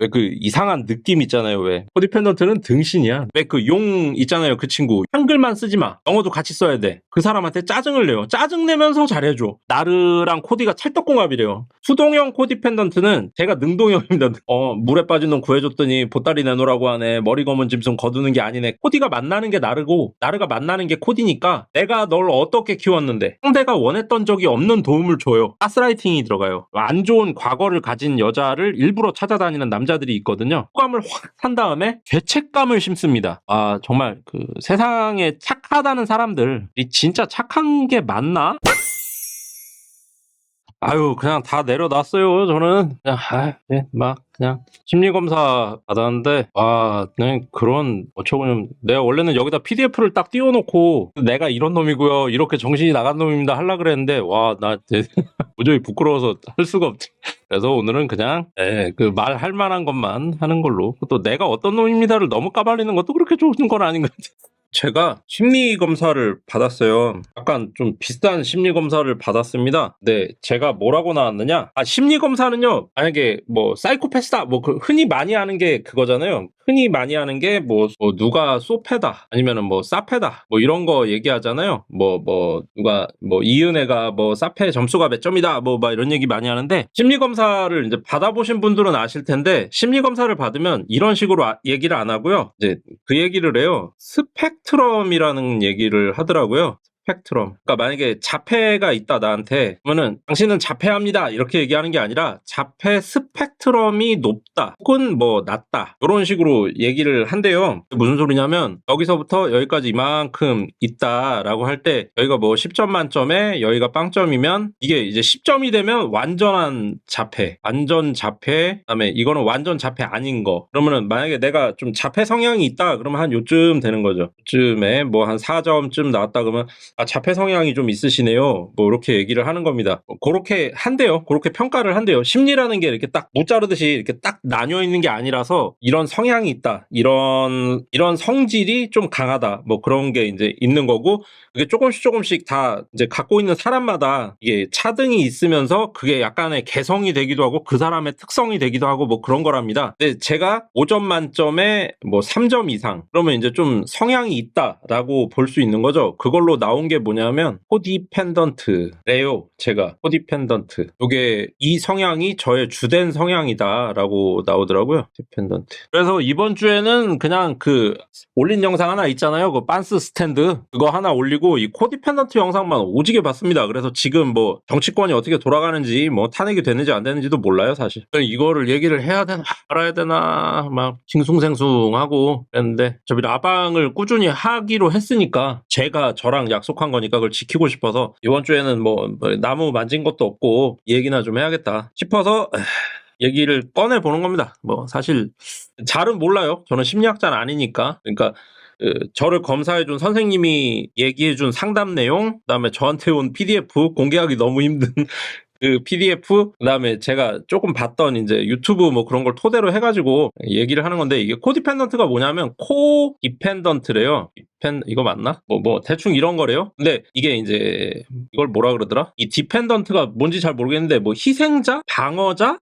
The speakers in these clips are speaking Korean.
왜 그 이상한 느낌 있잖아요. 왜 코디 펜던트는 등신이야. 왜 그 용 있잖아요. 그 친구 한글만 쓰지 마. 영어도 같이 써야 돼. 그 사람한테 짜증을 내요. 짜증 내면서 잘해줘. 나르랑 코디가 찰떡궁합이래요. 수동형 코디 펜던트는 제가 능동형입니다. 물에 빠진 놈 구해줬더니 보따리 내놓으라고 하네. 머리 검은 짐승 거두는 게 아니네. 코디가 만나는 게 나르고 나르가 만나는 게 코디니까 내가 널 어떻게 키웠는데 상대가 원했던 적이 없는 도움을 줘요. 가스라이팅이 들어가요. 안 좋은 과거를 가진 여자를 일부러 찾아다니는 남자들이 있거든요. 호감을 확 산 다음에 죄책감을 심습니다. 아 정말 그 세상에 착하다는 사람들이 진짜 착한 게 맞나? 아유 그냥 다 내려놨어요. 저는 그냥 막 그냥 심리검사 받았는데 그냥 그런 어처구니 내가 원래는 여기다 PDF를 딱 띄워놓고 내가 이런 놈이고요 이렇게 정신이 나간 놈입니다 하려고 그랬는데 나 도저히 부끄러워서 할 수가 없지. 그래서 오늘은 그냥 그 말할 만한 것만 하는 걸로. 또 내가 어떤 놈입니다를 너무 까발리는 것도 그렇게 좋은 건 아닌 것 같아요. 제가 심리검사를 받았어요. 약간 좀 비싼 심리검사를 받았습니다. 네, 제가 뭐라고 나왔느냐? 심리검사는요, 만약에 뭐 사이코패스다, 그 흔히 많이 하는 게 그거잖아요. 흔히 많이 하는 게 누가 소패다, 아니면은 사패다, 이런 거 얘기하잖아요. 누가 이은혜가 사패 점수가 몇 점이다, 막 이런 얘기 많이 하는데, 심리검사를 이제 받아보신 분들은 아실 텐데, 심리검사를 받으면 이런 식으로 얘기를 안 하고요. 이제 그 얘기를 해요. 스펙트럼이라는 얘기를 하더라고요. 스펙트럼. 그러니까 만약에 자폐가 있다 나한테 그러면은 당신은 자폐합니다 이렇게 얘기하는 게 아니라 자폐 스펙트럼이 높다 혹은 낮다 이런 식으로 얘기를 한대요. 무슨 소리냐면 여기서부터 여기까지 이만큼 있다라고 할 때 여기가 10점 만점에 여기가 빵점이면 이게 이제 10점이 되면 완전한 자폐, 완전 자폐, 그다음에 이거는 완전 자폐 아닌 거. 그러면은 만약에 내가 좀 자폐 성향이 있다 그러면 한 요쯤 되는 거죠. 요쯤에 한 4점쯤 나왔다 그러면 자폐 성향이 좀 있으시네요. 이렇게 얘기를 하는 겁니다. 그렇게 한대요. 그렇게 평가를 한대요. 심리라는 게 이렇게 딱 무자르듯이 이렇게 딱 나뉘어 있는 게 아니라서 이런 성향이 있다. 이런 성질이 좀 강하다. 그런 게 이제 있는 거고 그게 조금씩 다 이제 갖고 있는 사람마다 이게 차등이 있으면서 그게 약간의 개성이 되기도 하고 그 사람의 특성이 되기도 하고 그런 거랍니다. 근데 제가 5점 만점에 3점 이상 그러면 이제 좀 성향이 있다라고 볼 수 있는 거죠. 그걸로 나온 게 뭐냐면 코디펜던트래요. 제가 코디펜던트. 이게 이 성향이 저의 주된 성향이다라고 나오더라고요. 코디펜던트. 그래서 이번 주에는 그냥 그 올린 영상 하나 있잖아요. 그 빤스 스탠드 그거 하나 올리고 이 코디펜던트 영상만 오지게 봤습니다. 그래서 지금 정치권이 어떻게 돌아가는지 탄핵이 되는지 안 되는지도 몰라요 사실. 이거를 얘기를 해야 되나 말아야 되나 막 싱숭생숭하고 그랬는데 어차피 라방을 꾸준히 하기로 했으니까 제가 저랑 약속한 거니까 그걸 지키고 싶어서 이번 주에는 나무 만진 것도 없고 얘기나 좀 해야겠다 싶어서 얘기를 꺼내보는 겁니다. 사실 잘은 몰라요. 저는 심리학자는 아니니까. 그러니까 저를 검사해준 선생님이 얘기해준 상담 내용, 그다음에 저한테 온 PDF 공개하기 너무 힘든 그 PDF, 그다음에 제가 조금 봤던 이제 유튜브 그런 걸 토대로 해가지고 얘기를 하는 건데 이게 코디펜던트가 뭐냐면 코디펜던트래요. 이거 맞나? 대충 이런 거래요. 근데 이게 이제 이걸 뭐라 그러더라? 이 디펜던트가 뭔지 잘 모르겠는데 희생자, 방어자,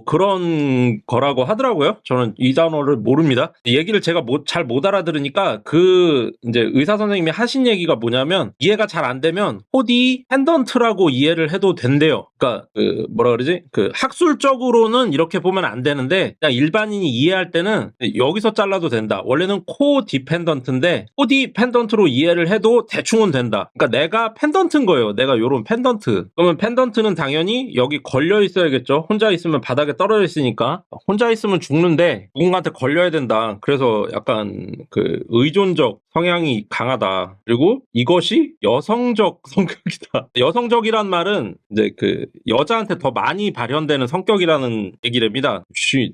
그런 거라고 하더라고요. 저는 이 단어를 모릅니다. 얘기를 제가 잘 못 알아들으니까 그 이제 의사 선생님이 하신 얘기가 뭐냐면 이해가 잘 안 되면 코디펜던트라고 이해를 해도 된대요. 그러니까 뭐라 그러지? 그 학술적으로는 이렇게 보면 안 되는데 그냥 일반인이 이해할 때는 여기서 잘라도 된다. 원래는 코디펜던트인데 코디펜던트로 이해를 해도 대충은 된다. 그러니까 내가 펜던트인 거예요. 내가 요런 펜던트. 그러면 펜던트는 당연히 여기 걸려 있어야겠죠. 혼자 있으면 바닥에 떨어져 있으니까. 혼자 있으면 죽는데 누군가한테 걸려야 된다. 그래서 약간 그 의존적 성향이 강하다. 그리고 이것이 여성적 성격이다. 여성적이란 말은 이제 그 여자한테 더 많이 발현되는 성격이라는 얘기랍니다.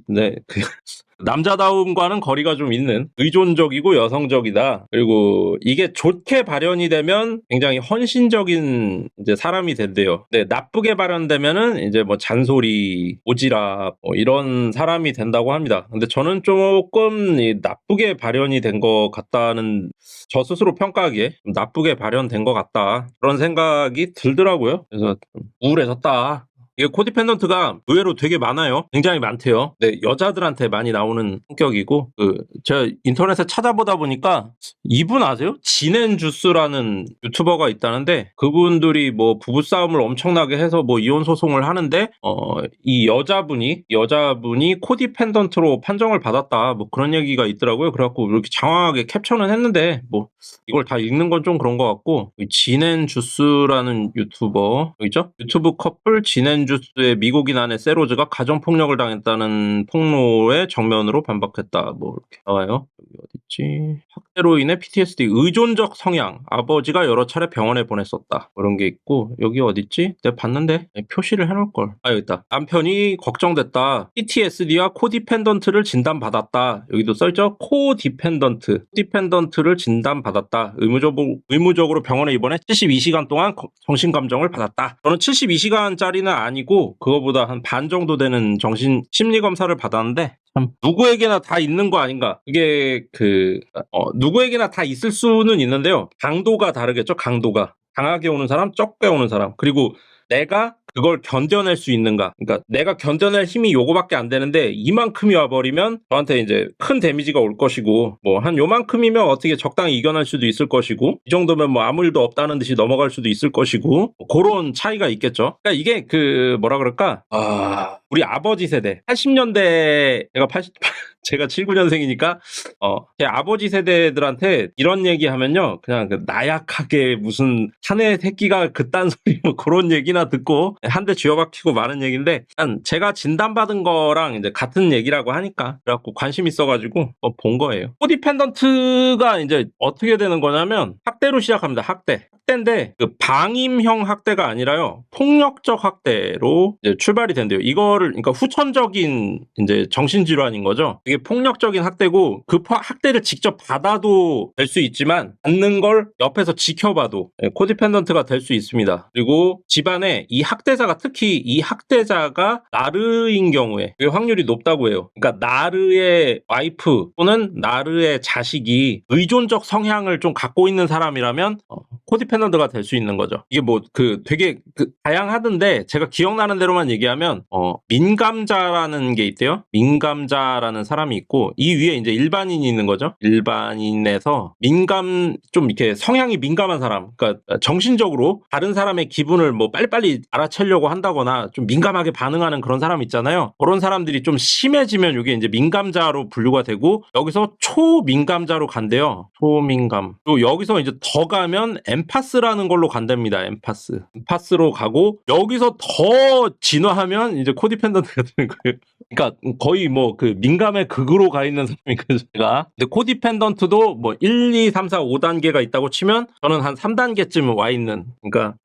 네. 남자다움과는 거리가 좀 있는 의존적이고 여성적이다. 그리고 이게 좋게 발현이 되면 굉장히 헌신적인 이제 사람이 된대요. 네, 나쁘게 발현되면은 이제 잔소리, 오지랖 이런 사람이 된다고 합니다. 근데 저는 조금 나쁘게 발현이 된 것 같다는 저 스스로 평가하기에 나쁘게 발현된 것 같다. 그런 생각이 들더라고요. 그래서 좀 우울해졌다. 이게 코디펜던트가 의외로 되게 많아요. 굉장히 많대요. 네, 여자들한테 많이 나오는 성격이고, 제가 인터넷에 찾아보다 보니까 이분 아세요? 진앤주스라는 유튜버가 있다는데, 그분들이 뭐 부부싸움을 엄청나게 해서 뭐 이혼 소송을 하는데, 이 여자분이 코디펜던트로 판정을 받았다. 뭐 그런 얘기가 있더라고요. 그래갖고 이렇게 장황하게 캡처는 했는데, 뭐 이걸 다 읽는 건 좀 그런 것 같고, 진앤주스라는 유튜버 있죠? 유튜브 커플 진앤주스의 미국인 아내 세로즈가 가정폭력을 당했다는 폭로에 정면으로 반박했다. 뭐 이렇게 나와요. 여기 어딨지? 학대로 인해 PTSD, 의존적 성향, 아버지가 여러 차례 병원에 보냈었다. 그런 게 있고, 여기 어딨지? 내가 봤는데 표시를 해놓을걸. 여기 있다. 남편이 걱정됐다. PTSD와 코디펜던트를 진단받았다. 여기도 써있죠? 코디펜던트를 진단받았다. 의무적으로 병원에 입원해 72시간 동안 정신감정을 받았다. 저는 72시간짜리는 아니고 그거보다 한 반 정도 되는 심리검사를 받았는데, 참 누구에게나 다 있는 거 아닌가. 이게 누구에게나 다 있을 수는 있는데요. 강도가 다르겠죠. 강도가 강하게 오는 사람, 적게 오는 사람, 그리고 내가 그걸 견뎌낼 수 있는가. 그러니까 내가 견뎌낼 힘이 요거밖에 안 되는데 이만큼이 와버리면 저한테 이제 큰 데미지가 올 것이고, 뭐 한 요만큼이면 어떻게 적당히 이겨낼 수도 있을 것이고, 이 정도면 뭐 아무 일도 없다는 듯이 넘어갈 수도 있을 것이고, 뭐 그런 차이가 있겠죠. 그러니까 이게 뭐라 그럴까, 우리 아버지 세대 80년대, 제가 79년생이니까 제 아버지 세대들한테 이런 얘기 하면요, 그냥 나약하게 무슨 사내 새끼가 그딴 소리 뭐 그런 얘기나 듣고 한 대 쥐어박히고 마는 얘기인데, 제가 진단받은 거랑 이제 같은 얘기라고 하니까 그래갖고 관심 있어가지고 본 거예요. 코디펜던트가 이제 어떻게 되는 거냐면 학대로 시작합니다. 학대인데 방임형 학대가 아니라요, 폭력적 학대로 이제 출발이 된대요. 그러니까 후천적인 이제 정신질환인 거죠. 이게 폭력적인 학대고, 그 학대를 직접 받아도 될 수 있지만 받는 걸 옆에서 지켜봐도 코디펜던트가 될 수 있습니다. 그리고 집안에 특히 이 학대자가 나르인 경우에 그게 확률이 높다고 해요. 그러니까 나르의 와이프 또는 나르의 자식이 의존적 성향을 좀 갖고 있는 사람이라면 코디펜던트가 될 수 있는 거죠. 이게 뭐 되게 다양하던데, 제가 기억나는 대로만 얘기하면 민감자라는 게 있대요. 민감자라는 사람이 있고, 이 위에 이제 일반인이 있는 거죠. 일반인에서 좀 이렇게 성향이 민감한 사람, 그러니까 정신적으로 다른 사람의 기분을 뭐 빨리빨리 알아채려고 한다거나 좀 민감하게 반응하는 그런 사람 있잖아요. 그런 사람들이 좀 심해지면 이게 이제 민감자로 분류가 되고, 여기서 초민감자로 간대요. 초민감. 그리고 여기서 이제 더 가면 엠파스라는 걸로 간답니다. 엠파스로 가고, 여기서 더 진화하면 이제 코디펜던트가 되는 거예요. 그러니까 거의 뭐 민감의 극으로 가 있는 사람이거든요, 제가. 근데 코디펜던트도 뭐 1, 2, 3, 4, 5단계가 있다고 치면 저는 한 3단계쯤 와 있는. 그러니까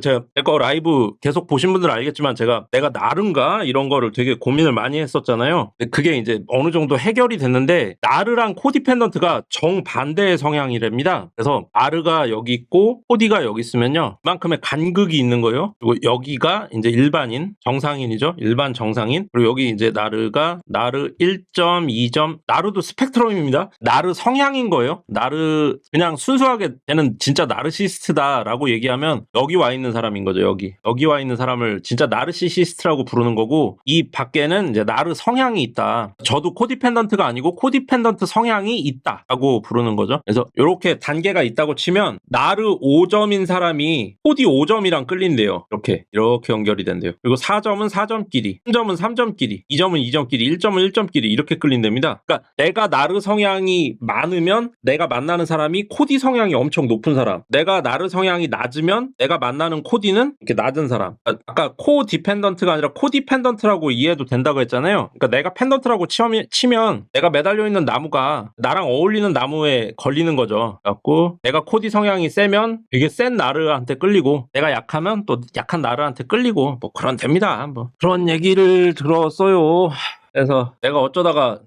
제가 제 거 라이브 계속 보신 분들은 알겠지만, 내가 나른가 이런 거를 되게 고민을 많이 했었잖아요. 근데 그게 이제 어느 정도 해결이 됐는데, 나르랑 코디펜던트가 정반대의 성향이랍니다. 그래서 나르가 여기 있고 코디가 여기 있으면요, 그만큼의 간극이 있는 거예요. 그리고 여기가 이제 일반인, 정상인이죠. 일반 정상인. 그리고 여기 이제 나르가 나르 1점, 2점, 나르도 스펙트럼입니다. 나르 성향인 거예요. 나르 그냥 순수하게 쟤는 진짜 나르시스트다라고 얘기하면 여기 와 있는 사람인 거죠. 여기 와 있는 사람을 진짜 나르시시스트라고 부르는 거고, 이 밖에는 이제 나르 성향이 있다. 저도 코디펜던트가 아니고 코디펜던트 성향이 있다라고 부르는 거죠. 그래서 이렇게 단계가 있다고 치면 나르 5점인 사람이 코디 5점이랑 끌린대요. 이렇게 연결이 된대요. 그리고 4점은 4점끼리, 3점은 3점끼리, 2점은 2점끼리, 1점은 1점끼리 이렇게 끌린답니다. 그러니까 내가 나르 성향이 많으면 내가 만나는 사람이 코디 성향이 엄청 높은 사람, 내가 나르 성향이 낮으면 내가 만나는 코디는 이렇게 낮은 사람. 아까 코디펜던트가 아니라 코디펜던트라고 이해해도 된다고 했잖아요. 그러니까 내가 펜던트라고 치면 내가 매달려 있는 나무가 나랑 어울리는 나무에 걸리는 거죠. 그래갖고 내가 코디 성향이 세면 되게 센 나르한테 끌리고, 내가 약하면 또 약한 나르한테 끌리고, 뭐 그런 됩니다. 뭐 그런 얘기를 들었어요. 그래서 내가 어쩌다가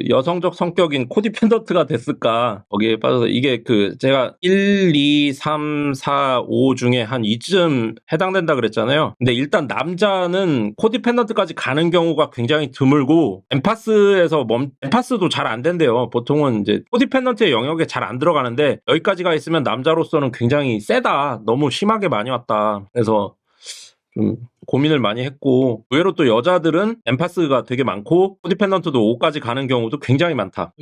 여성적 성격인 코디펜던트가 됐을까, 거기에 빠져서. 이게 제가 1, 2, 3, 4, 5 중에 한 2쯤 해당된다 그랬잖아요. 근데 일단 남자는 코디펜던트까지 가는 경우가 굉장히 드물고, 엠파스도 잘 안 된대요. 보통은 이제 코디펜던트의 영역에 잘 안 들어가는데, 여기까지가 있으면 남자로서는 굉장히 세다, 너무 심하게 많이 왔다. 그래서 좀 고민을 많이 했고, 의외로 또 여자들은 엠파스가 되게 많고 코디펜던트도 5까지 가는 경우도 굉장히 많다.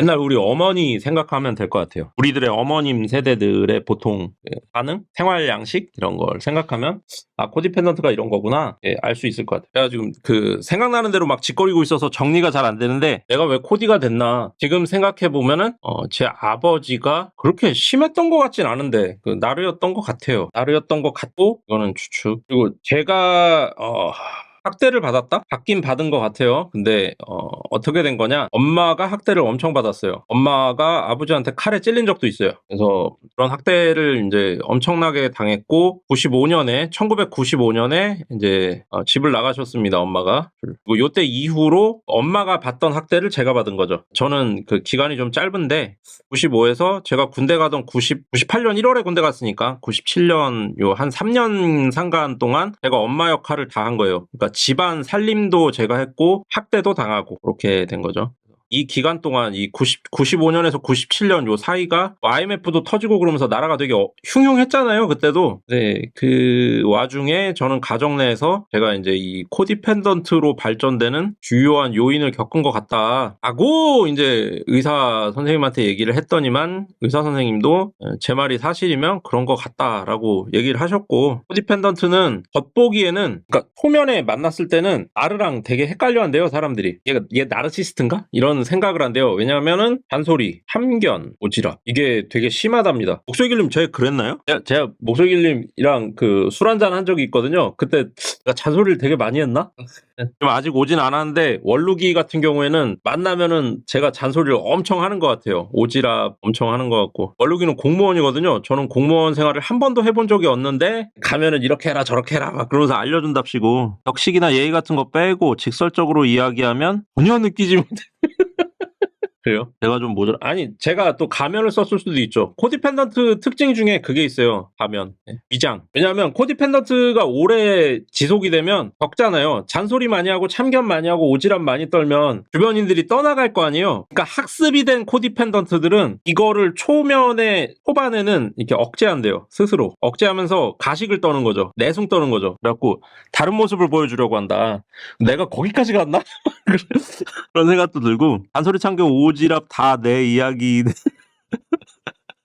옛날 우리 어머니 생각하면 될 것 같아요. 우리들의 어머님 세대들의 보통 반응, 생활 양식 이런 걸 생각하면 코디펜던트가 이런 거구나, 알 수 있을 것 같아요. 제가 지금 생각나는 대로 막 짓거리고 있어서 정리가 잘 안 되는데, 내가 왜 코디가 됐나 지금 생각해 보면은 제 아버지가 그렇게 심했던 것 같진 않은데 나르였던 것 같아요. 나르였던 것 같고, 이거는 추측. 그리고 제가 학대를 받았다? 받긴 받은 것 같아요. 근데 어떻게 된 거냐? 엄마가 학대를 엄청 받았어요. 엄마가 아버지한테 칼에 찔린 적도 있어요. 그래서 그런 학대를 이제 엄청나게 당했고, 1995년에 이제 집을 나가셨습니다, 엄마가. 그리고 요때 이후로 엄마가 받던 학대를 제가 받은 거죠. 저는 그 기간이 좀 짧은데 95에서 제가 군대 가던 98년 1월에 군대 갔으니까 97년 요 한 3년 상간 동안 제가 엄마 역할을 다 한 거예요. 그러니까 집안 살림도 제가 했고 학대도 당하고 그렇게 된 거죠. 이 기간 동안 이 95년에서 97년 요 사이가 IMF도 터지고 그러면서 나라가 되게 흉흉했잖아요, 그때도. 네, 그 와중에 저는 가정 내에서 제가 이제 이 코디펜던트로 발전되는 주요한 요인을 겪은 것 같다라고 이제 의사 선생님한테 얘기를 했더니만, 의사 선생님도 제 말이 사실이면 그런 것 같다라고 얘기를 하셨고, 코디펜던트는 겉보기에는, 그러니까 초면에 만났을 때는 나르랑 되게 헷갈려 한대요, 사람들이. 얘 나르시스트인가? 이런 생각을 한대요. 왜냐하면은 잔소리, 참견, 오지랖, 이게 되게 심하답니다. 목소리길님 제가 그랬나요? 제가 목소리길님이랑 술 한잔 한 적이 있거든요. 그때 잔소리를 되게 많이 했나? 좀 아직 오진 않았는데, 원루기 같은 경우에는 만나면은 제가 잔소리를 엄청 하는 것 같아요. 오지랖 엄청 하는 것 같고. 원루기는 공무원이거든요. 저는 공무원 생활을 한 번도 해본 적이 없는데 가면은 이렇게 해라 저렇게 해라 막 그러면서 알려준답시고, 격식이나 예의 같은 거 빼고 직설적으로 이야기하면 전혀 느끼지 못해. 그래요? 제가 좀 모자라. 아니, 제가 또 가면을 썼을 수도 있죠. 코디펜던트 특징 중에 그게 있어요. 가면. 위장. 왜냐하면 코디펜던트가 오래 지속이 되면 적잖아요. 잔소리 많이 하고 참견 많이 하고 오지랖 많이 떨면 주변인들이 떠나갈 거 아니에요. 그러니까 학습이 된 코디펜던트들은 이거를 초반에는 이렇게 억제한대요. 스스로. 억제하면서 가식을 떠는 거죠. 내숭 떠는 거죠. 그래갖고 다른 모습을 보여주려고 한다. 내가 거기까지 갔나? 그런 생각도 들고, 잔소리 참견 오지랖 다 내 이야기.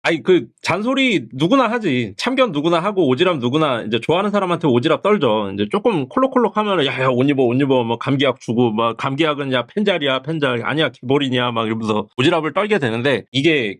아니, 잔소리 누구나 하지. 참견 누구나 하고, 오지랖 누구나, 이제 좋아하는 사람한테 오지랖 떨죠. 이제 조금 콜록콜록 하면은, 야, 옷 입어, 뭐, 감기약 주고, 막, 감기약은, 야, 펜잘이야, 아니야, 기볼이냐, 막 이러면서 오지랖을 떨게 되는데, 이게,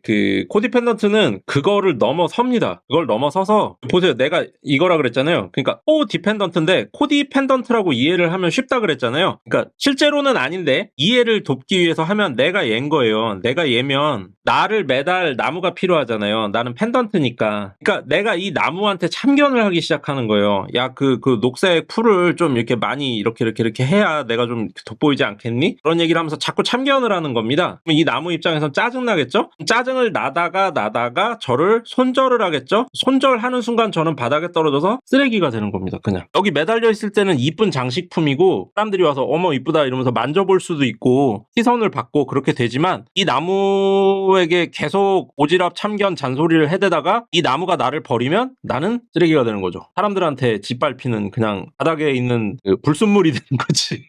코디펜던트는 그거를 넘어섭니다. 그걸 넘어서서, 보세요. 내가 이거라 그랬잖아요. 그러니까, 코디펜던트인데, 코디펜던트라고 이해를 하면 쉽다 그랬잖아요. 그러니까, 실제로는 아닌데, 이해를 돕기 위해서 하면 내가 얘인 거예요. 내가 얘면, 나를 매달 나무가 필요하잖아요. 나는 펜던트니까. 그러니까 내가 이 나무한테 참견을 하기 시작하는 거예요. 야, 녹색 풀을 좀 이렇게 많이 이렇게 해야 내가 좀 돋보이지 않겠니? 그런 얘기를 하면서 자꾸 참견을 하는 겁니다. 그럼 이 나무 입장에선 짜증나겠죠? 짜증을 나다가 저를 손절을 하겠죠? 손절하는 순간 저는 바닥에 떨어져서 쓰레기가 되는 겁니다. 그냥. 여기 매달려 있을 때는 이쁜 장식품이고, 사람들이 와서 어머 이쁘다 이러면서 만져볼 수도 있고 시선을 받고 그렇게 되지만, 이 나무에게 계속 오지랖 참견 잔소리를 해대다가 이 나무가 나를 버리면 나는 쓰레기가 되는 거죠. 사람들한테 짓밟히는 그냥 바닥에 있는 불순물이 되는 거지.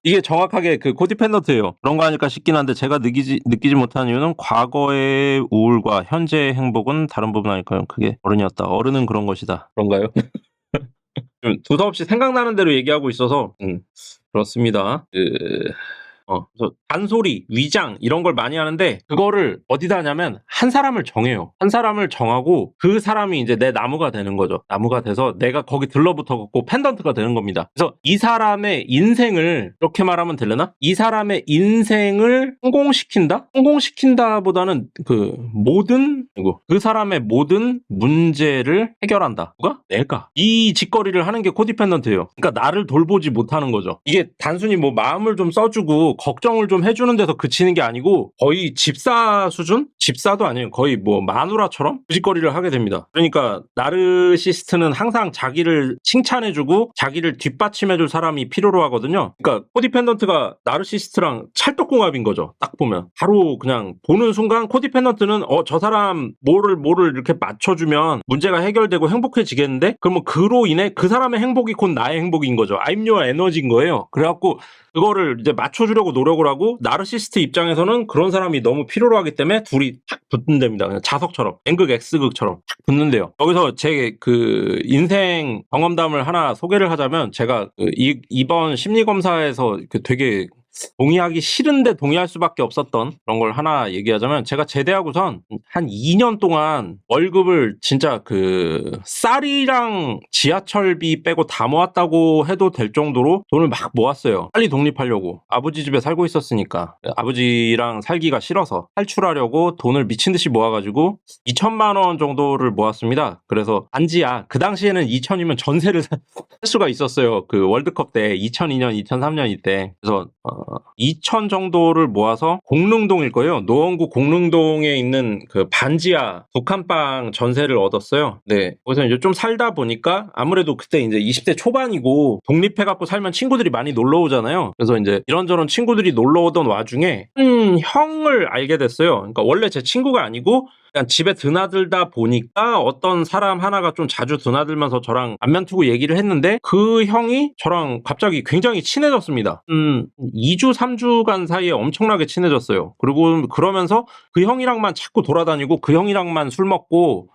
이게 정확하게 코디펜던트예요. 그런 거 아닐까 싶긴 한데, 제가 느끼지 못한 이유는 과거의 우울과 현재의 행복은 다른 부분 아닐까요? 그게 어른이었다. 어른은 그런 것이다. 그런가요? 두서없이 생각나는 대로 얘기하고 있어서 그렇습니다. 그래서 잔소리, 위장 이런 걸 많이 하는데, 그거를 어디다 하냐면 한 사람을 정해요. 한 사람을 정하고 그 사람이 이제 내 나무가 되는 거죠. 나무가 돼서 내가 거기 들러붙어갖고 펜던트가 되는 겁니다. 그래서 이 사람의 인생을, 이렇게 말하면 되려나? 이 사람의 인생을 성공시킨다보다는 그 사람의 모든 문제를 해결한다. 누가? 내가. 이 짓거리를 하는 게 코디펜던트예요. 그러니까 나를 돌보지 못하는 거죠. 이게 단순히 뭐 마음을 좀 써주고 그래도 걱정을 좀 해주는 데서 그치는 게 아니고 거의 집사 수준? 집사도 아니에요. 거의 뭐 마누라처럼 그짓거리를 하게 됩니다. 그러니까 나르시스트는 항상 자기를 칭찬해주고 자기를 뒷받침해줄 사람이 필요로 하거든요. 그러니까 코디펜던트가 나르시스트랑 찰떡궁합인 거죠. 딱 보면 바로 그냥 보는 순간 코디펜던트는 저 사람 뭐를 이렇게 맞춰주면 문제가 해결되고 행복해지겠는데? 그러면 그로 인해 그 사람의 행복이 곧 나의 행복인 거죠. I'm your energy인 거예요. 그래갖고 그거를 이제 맞춰주려고 노력을 하고 나르시스트 입장에서는 그런 사람이 너무 필요로 하기 때문에 둘이 탁 붙는답니다. 그냥 자석처럼 N극 X극처럼 탁 붙는데요. 여기서 제 그 인생 경험담을 하나 소개를 하자면 제가 이번 심리검사에서 되게 동의하기 싫은데 동의할 수밖에 없었던 그런 걸 하나 얘기하자면 제가 제대하고선 한 2년 동안 월급을 진짜 쌀이랑 지하철비 빼고 다 모았다고 해도 될 정도로 돈을 막 모았어요. 빨리 독립하려고. 아버지 집에 살고 있었으니까 아버지랑 살기가 싫어서 탈출하려고 돈을 미친 듯이 모아가지고 2천만 원 정도를 모았습니다. 그래서 반지하 그 당시에는 2천이면 전세를 살 수가 있었어요. 그 월드컵 때 2002년 2003년 이때. 그래서 2천 정도를 모아서 공릉동일 거예요. 노원구 공릉동에 있는 그 반지하 독한방 전세를 얻었어요. 네. 거기서 이제 좀 살다 보니까 아무래도 그때 이제 20대 초반이고 독립해갖고 살면 친구들이 많이 놀러 오잖아요. 그래서 이제 이런저런 친구들이 놀러 오던 와중에 형을 알게 됐어요. 그러니까 원래 제 친구가 아니고 그냥 집에 드나들다 보니까 어떤 사람 하나가 좀 자주 드나들면서 저랑 안면 투고 얘기를 했는데 그 형이 저랑 갑자기 굉장히 친해졌습니다. 2주, 3주간 사이에 엄청나게 친해졌어요. 그리고 그러면서 그 형이랑만 자꾸 돌아다니고 그 형이랑만 술 먹고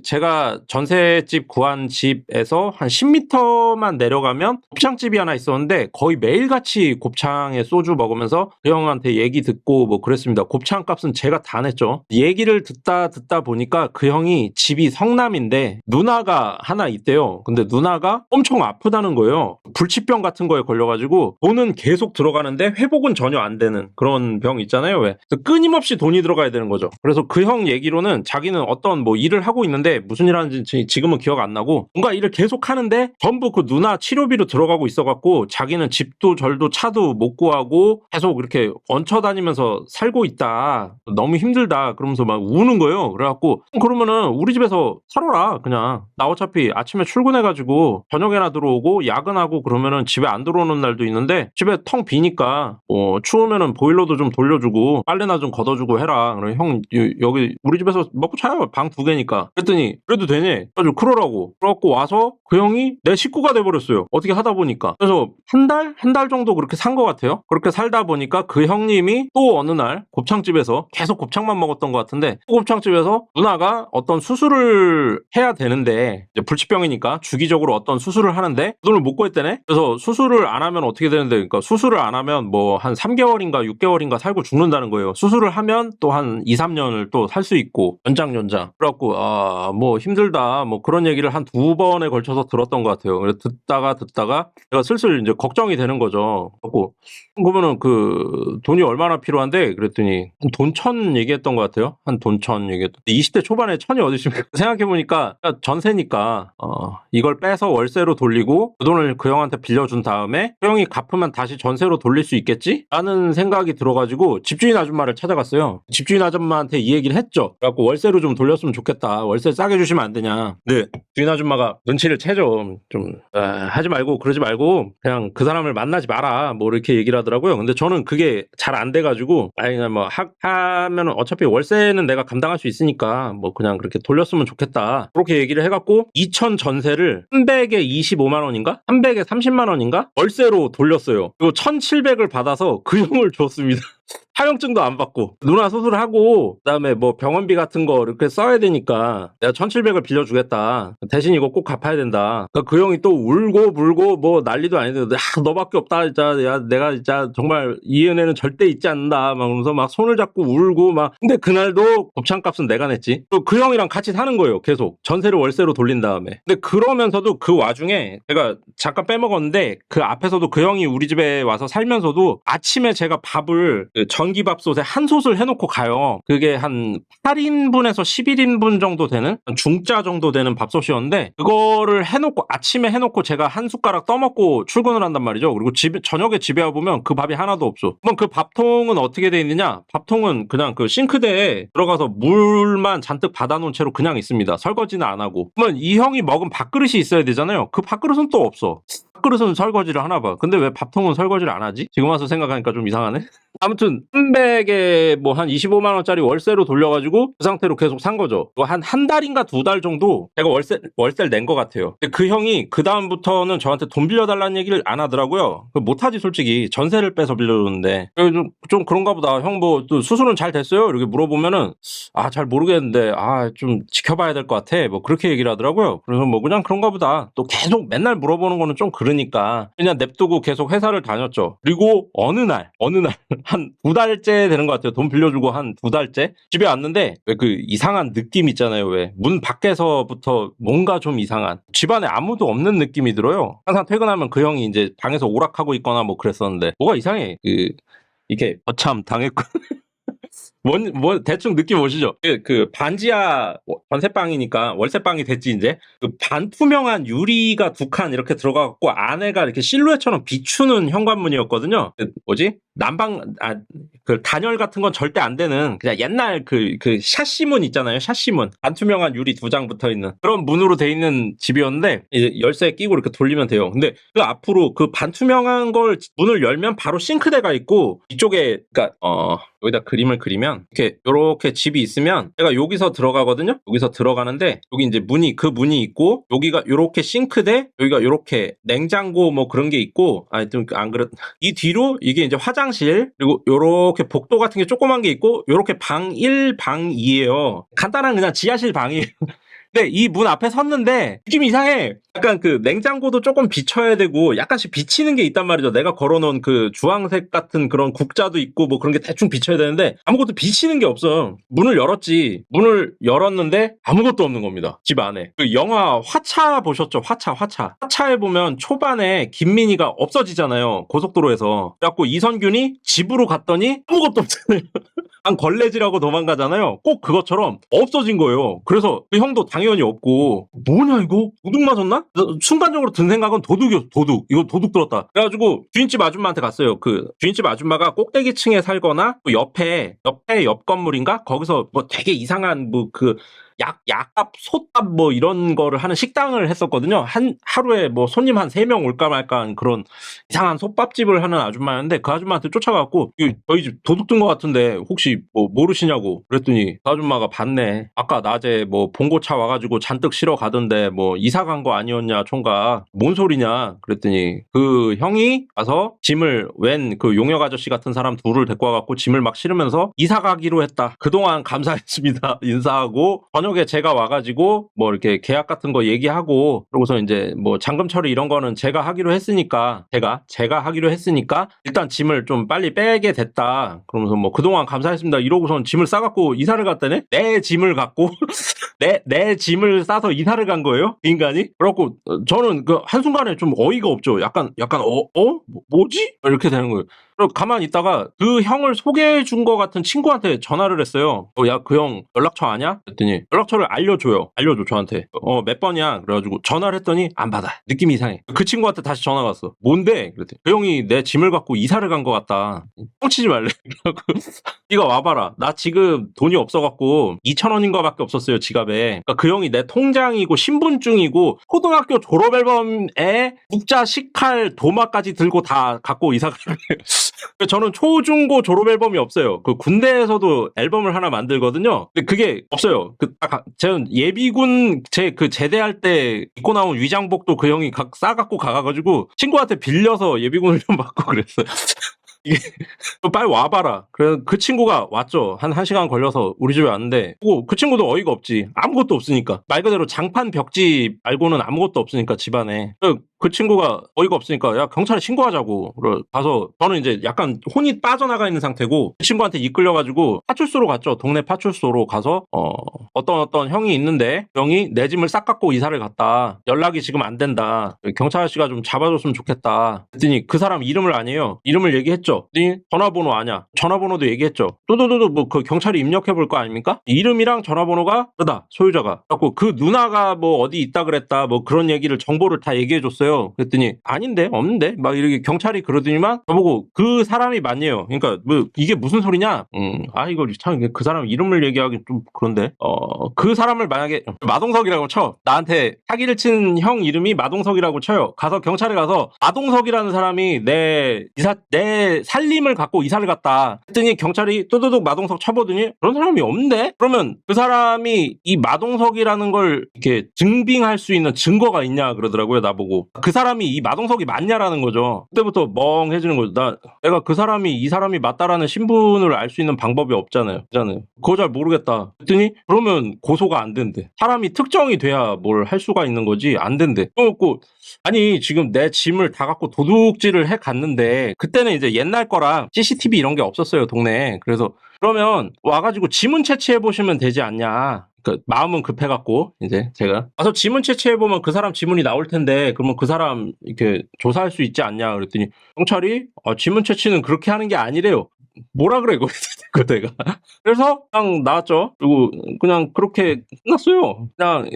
제가 전셋집 구한 집에서 한 10m만 내려가면 곱창집이 하나 있었는데 거의 매일같이 곱창에 소주 먹으면서 그 형한테 얘기 듣고 뭐 그랬습니다. 곱창 값은 제가 다 냈죠. 얘기를 듣다 보니까 그 형이 집이 성남인데 누나가 하나 있대요. 근데 누나가 엄청 아프다는 거예요. 불치병 같은 거에 걸려가지고 돈은 계속 들어가는데 회복은 전혀 안 되는 그런 병 있잖아요. 왜? 끊임없이 돈이 들어가야 되는 거죠. 그래서 그 형 얘기로는 자기는 어떤 뭐 일을 하고 있는데 무슨 일 하는지 지금은 기억 안 나고 뭔가 일을 계속 하는데 전부 그 누나 치료비로 들어가고 있어갖고 자기는 집도 절도 차도 못 구하고 계속 이렇게 얹혀 다니면서 살고 있다. 너무 힘들다. 그러면서 막 우는 거예요. 그래갖고 그러면은 우리 집에서 살아라. 그냥 나 어차피 아침에 출근해가지고 저녁에나 들어오고 야근하고 그러면은 집에 안 들어오는 날도 있는데 집에 텅 비니까 추우면은 보일러도 좀 돌려주고 빨래나 좀 걷어주고 해라. 그래 형 여기 우리 집에서 먹고 자요. 방 2개니까. 그랬더니 그래도 되니? 아주 그러라고. 그래갖고 와서 그 형이 내 식구가 돼버렸어요. 어떻게 하다 보니까. 그래서 한 달 정도 그렇게 산 것 같아요. 그렇게 살다 보니까 그 형님이 또 어느 날 곱창집에서 계속 곱창만 먹었던 것 같은데 곱창집에서 누나가 어떤 수술을 해야 되는데 이제 불치병이니까 주기적으로 어떤 수술을 하는데 돈을 못 구했대네. 그래서 수술을 안 하면 어떻게 되는데 그러니까 수술을 안 하면 뭐 한 3개월인가 6개월인가 살고 죽는다는 거예요. 수술을 하면 또 한 2, 3년을 또 살 수 있고 연장. 그래갖고 뭐 힘들다 뭐 그런 얘기를 한 2번에 걸쳐서 들었던 것 같아요. 그래서 듣다가 제가 슬슬 이제 걱정이 되는 거죠. 그래갖고 그러면은 그 돈이 얼마나 필요한데 그랬더니 돈 1,000 얘기했던 것 같아요. 한 돈 1,000 얘기했던. 20대 초반에 1,000이 어디 있습니까? 생각해보니까 전세니까 이걸 빼서 월세로 돌리고 그 돈을 그 형한테 빌려준 다음에 그 형이 갚으면 다시 전세로 돌릴 수 있겠지? 라는 생각이 들어가지고 집주인 아줌마를 찾아갔어요. 집주인 아줌마한테 이 얘기를 했죠. 그래갖고 월세로 좀 돌렸으면 좋겠다. 월세 싸게 주시면 안 되냐. 네. 주인 아줌마가 눈치를 채죠. 좀 하지 말고 그러지 말고 그냥 그 사람을 만나지 마라. 뭐 이렇게 얘기를 하더라고요. 근데 저는 그게 잘 안 돼가지고 아니 그냥 뭐 하면 어차피 월세는 내가 감당할 수 있으니까 뭐 그냥 그렇게 돌렸으면 좋겠다. 그렇게 얘기를 해갖고 2천 전세를 300에 25만 원인가? 300에 30만 원인가? 월세로 돌렸어요. 그리고 1,700을 받아서 그 형을 줬습니다. 사용증도 안 받고 누나 수술하고 그다음에 뭐 병원비 같은 거 이렇게 써야 되니까 내가 1,700을 빌려주겠다. 대신 이거 꼭 갚아야 된다. 그러니까 그 형이 또 울고 불고 뭐 난리도 아닌데 너밖에 없다 진짜. 야 내가 진짜 정말 이 은혜는 절대 잊지 않는다. 막 그러면서 막 손을 잡고 울고 막. 근데 그날도 곱창값은 내가 냈지. 또 그 형이랑 같이 사는 거예요. 계속 전세를 월세로 돌린 다음에. 근데 그러면서도 그 와중에 제가 잠깐 빼먹었는데 그 앞에서도 그 형이 우리 집에 와서 살면서도 아침에 제가 밥을 전기 전기밥솥에 한 솥을 해놓고 가요. 그게 한 8인분에서 11인분 정도 되는 중짜 정도 되는 밥솥이었는데 그거를 해놓고 아침에 해놓고 제가 한 숟가락 떠먹고 출근을 한단 말이죠. 그리고 저녁에 집에 와보면 그 밥이 하나도 없어. 그럼 그 밥통은 어떻게 돼 있느냐? 밥통은 그냥 그 싱크대에 들어가서 물만 잔뜩 받아놓은 채로 그냥 있습니다. 설거지는 안 하고. 그러면 이 형이 먹은 밥그릇이 있어야 되잖아요. 그 밥그릇은 또 없어. 밥그릇은 설거지를 하나 봐. 근데 왜 밥통은 설거지를 안 하지? 지금 와서 생각하니까 좀 이상하네. 아무튼 300에 뭐 한 25만 원짜리 월세로 돌려가지고 그 상태로 계속 산 거죠. 한 달인가 2달 정도 제가 월세를 낸 것 같아요. 근데 그 형이 그 다음부터는 저한테 돈 빌려달라는 얘기를 안 하더라고요. 못하지 솔직히. 전세를 빼서 빌려줬는데 좀 그런가 보다. 형 뭐 또 수술은 잘 됐어요? 이렇게 물어보면은 잘 모르겠는데 좀 지켜봐야 될 것 같아. 뭐 그렇게 얘기를 하더라고요. 그래서 뭐 그냥 그런가 보다. 또 계속 맨날 물어보는 거는 좀 그러니까 그냥 냅두고 계속 회사를 다녔죠. 그리고 어느 날 한 2달째 되는 것 같아요. 돈 빌려주고 한 2달째 집에 왔는데 왜 그 이상한 느낌 있잖아요. 왜 문 밖에서부터 뭔가 좀 이상한, 집안에 아무도 없는 느낌이 들어요. 항상 퇴근하면 그 형이 이제 방에서 오락하고 있거나 뭐 그랬었는데 뭐가 이상해. 이렇게 참 당했고 대충 느낌 오시죠? 그 반지하 전세방이니까 월세방이 됐지, 이제. 그 반투명한 유리가 2칸 이렇게 들어가갖고 안에가 이렇게 실루엣처럼 비추는 현관문이었거든요. 그 단열 같은 건 절대 안 되는 그냥 옛날 그 샤시문 있잖아요. 샤시문. 반투명한 유리 2장 붙어 있는 그런 문으로 돼 있는 집이었는데 이제 열쇠 끼고 이렇게 돌리면 돼요. 근데 그 앞으로 그 반투명한 걸 문을 열면 바로 싱크대가 있고 이쪽에 그러니까 여기다 그림을 그리면 요렇게 집이 있으면 제가 여기서 들어가거든요. 여기서 들어가는데 여기 이제 그 문이 있고 여기가 요렇게 싱크대, 여기가 요렇게 냉장고 뭐 그런 게 있고 좀 안 그렇. 이 뒤로 이게 이제 화장실, 그리고 요렇게 복도 같은 게 조그만 게 있고 요렇게 방 1, 방 2예요. 간단한 그냥 지하실 방이에요. 근데 이 문 앞에 섰는데 느낌이 이상해. 약간 그 냉장고도 조금 비춰야 되고 약간씩 비치는 게 있단 말이죠. 내가 걸어놓은 그 주황색 같은 그런 국자도 있고 뭐 그런 게 대충 비쳐야 되는데 아무것도 비치는 게 없어. 문을 열었는데 아무것도 없는 겁니다. 집 안에. 그 영화 화차 보셨죠? 화차에 보면 초반에 김민희가 없어지잖아요. 고속도로에서. 그래갖고 이선균이 집으로 갔더니 아무것도 없잖아요. 한 걸레질하고 도망가잖아요. 꼭 그것처럼 없어진 거예요. 그래서 그 형도 당연히 없고 뭐냐 이거? 도둑 맞았나? 순간적으로 든 생각은 도둑이었어. 도둑. 이거 도둑 들었다. 그래가지고 주인집 아줌마한테 갔어요. 그 주인집 아줌마가 꼭대기층에 살거나 또 옆에 옆 건물인가? 거기서 뭐 되게 이상한 뭐 그 약값, 솥값 뭐 이런 거를 하는 식당을 했었거든요. 하루에 뭐 손님 한 3명 올까 말까 하는 그런 이상한 솥밥집을 하는 아줌마였는데 그 아줌마한테 쫓아가고 저희 집 도둑 든 것 같은데 혹시 뭐 모르시냐고 그랬더니 그 아줌마가 봤네. 아까 낮에 뭐 봉고차 와가지고 잔뜩 실어 가던데 뭐 이사 간 거 아니었냐 총각. 뭔 소리냐 그랬더니 그 형이 가서 짐을 웬 그 용역 아저씨 같은 사람 둘을 데리고 와갖고 짐을 막 실으면서 이사 가기로 했다. 그동안 감사했습니다. 인사하고 저녁에 제가 와가지고 뭐 이렇게 계약 같은 거 얘기하고 그러고서 이제 뭐 잔금 처리 이런 거는 제가 하기로 했으니까 일단 짐을 좀 빨리 빼게 됐다. 그러면서 뭐 그동안 감사했습니다. 이러고선 짐을 싸갖고 이사를 갔다네? 내 짐을 갖고 내 짐을 싸서 이사를 간 거예요? 그 인간이? 그래갖고 저는 그 한순간에 좀 어이가 없죠. 약간 뭐지? 이렇게 되는 거예요. 가만히 있다가 그 형을 소개해 준 것 같은 친구한테 전화를 했어요. 야, 그 형 연락처 아냐? 그랬더니 연락처를 알려줘 저한테. 몇 번이야? 그래가지고 전화를 했더니 안 받아. 느낌이 이상해. 그 친구한테 다시 전화가 왔어. 뭔데? 그랬더니 그 형이 내 짐을 갖고 이사를 간 것 같다. 뻥치지 말래. 이거 와봐라. 나 지금 돈이 없어갖고 2,000원인가 밖에 없었어요, 지갑에. 그러니까 그 형이 내 통장이고 신분증이고 초등학교 졸업앨범에 국자, 식칼, 도마까지 들고 다 갖고 이사 가는 거예요. 저는 초중고 졸업앨범이 없어요. 그 군대에서도 앨범을 하나 만들거든요. 근데 그게 없어요. 제가 예비군 제대할 때 입고 나온 위장복도 그 형이 싸갖고 가가지고 친구한테 빌려서 예비군 훈련 받고 그랬어요. 이게 빨리 와봐라. 그래서 그 친구가 왔죠. 한 1시간 걸려서 우리 집에 왔는데 그 친구도 어이가 없지. 아무것도 없으니까. 말 그대로 장판 벽지 말고는 아무것도 없으니까 집안에. 그 친구가 어이가 없으니까 야 경찰에 신고하자고. 가서 저는 이제 약간 혼이 빠져나가 있는 상태고 그 친구한테 이끌려가지고 파출소로 갔죠. 동네 파출소로 가서 어떤 형이 있는데 형이 내 짐을 싹 갖고 이사를 갔다. 연락이 지금 안 된다. 경찰 아저씨가 좀 잡아줬으면 좋겠다. 그랬더니 그 사람 이름을 아니에요. 이름을 얘기했죠. 그랬더니 전화 전화번호 아냐? 전화번호도 얘기했죠. 또또또또 뭐 그 경찰이 입력해 볼 거 아닙니까? 이름이랑 전화번호가 그다 소유자가. 그래갖고 그 누나가 뭐 어디 있다 그랬다 뭐 그런 얘기를 정보를 다 얘기해 줬어요. 그랬더니 아닌데 없는데 막 이렇게 경찰이 그러더니만 저보고 그 사람이 맞네요. 그러니까 뭐 이게 무슨 소리냐? 이거 참 그 사람 이름을 얘기하기 좀 그런데 그 사람을 만약에 마동석이라고 쳐 나한테 사기를 친 형 이름이 마동석이라고 쳐요. 가서 경찰에 가서 마동석이라는 사람이 내 살림을 갖고 이사를 갔다 했더니 경찰이 또도둑 마동석 쳐보더니 그런 사람이 없는데? 그러면 그 사람이 이 마동석이라는 걸 이렇게 증빙할 수 있는 증거가 있냐 그러더라고요. 나보고 그 사람이 이 마동석이 맞냐라는 거죠. 그때부터 멍해지는 거죠. 내가 그 사람이 이 사람이 맞다라는 신분을 알 수 있는 방법이 없잖아요. 그거 잘 모르겠다 했더니 그러면 고소가 안 된대. 사람이 특정이 돼야 뭘 할 수가 있는 거지 안 된대. 그래갖고 아니 지금 내 짐을 다 갖고 도둑질을 해 갔는데 그때는 이제 옛날 거라 CCTV 이런 게 없었어요 동네에. 그래서 그러면 와가지고 지문 채취해 보시면 되지 않냐. 그러니까 마음은 급해갖고 이제 제가 와서 지문 채취해 보면 그 사람 지문이 나올 텐데 그러면 그 사람 이렇게 조사할 수 있지 않냐 그랬더니 경찰이 지문 채취는 그렇게 하는 게 아니래요. 뭐라 그래 그 내가 그래서 그냥 나왔죠. 그리고 그냥 그렇게 끝났어요. 그냥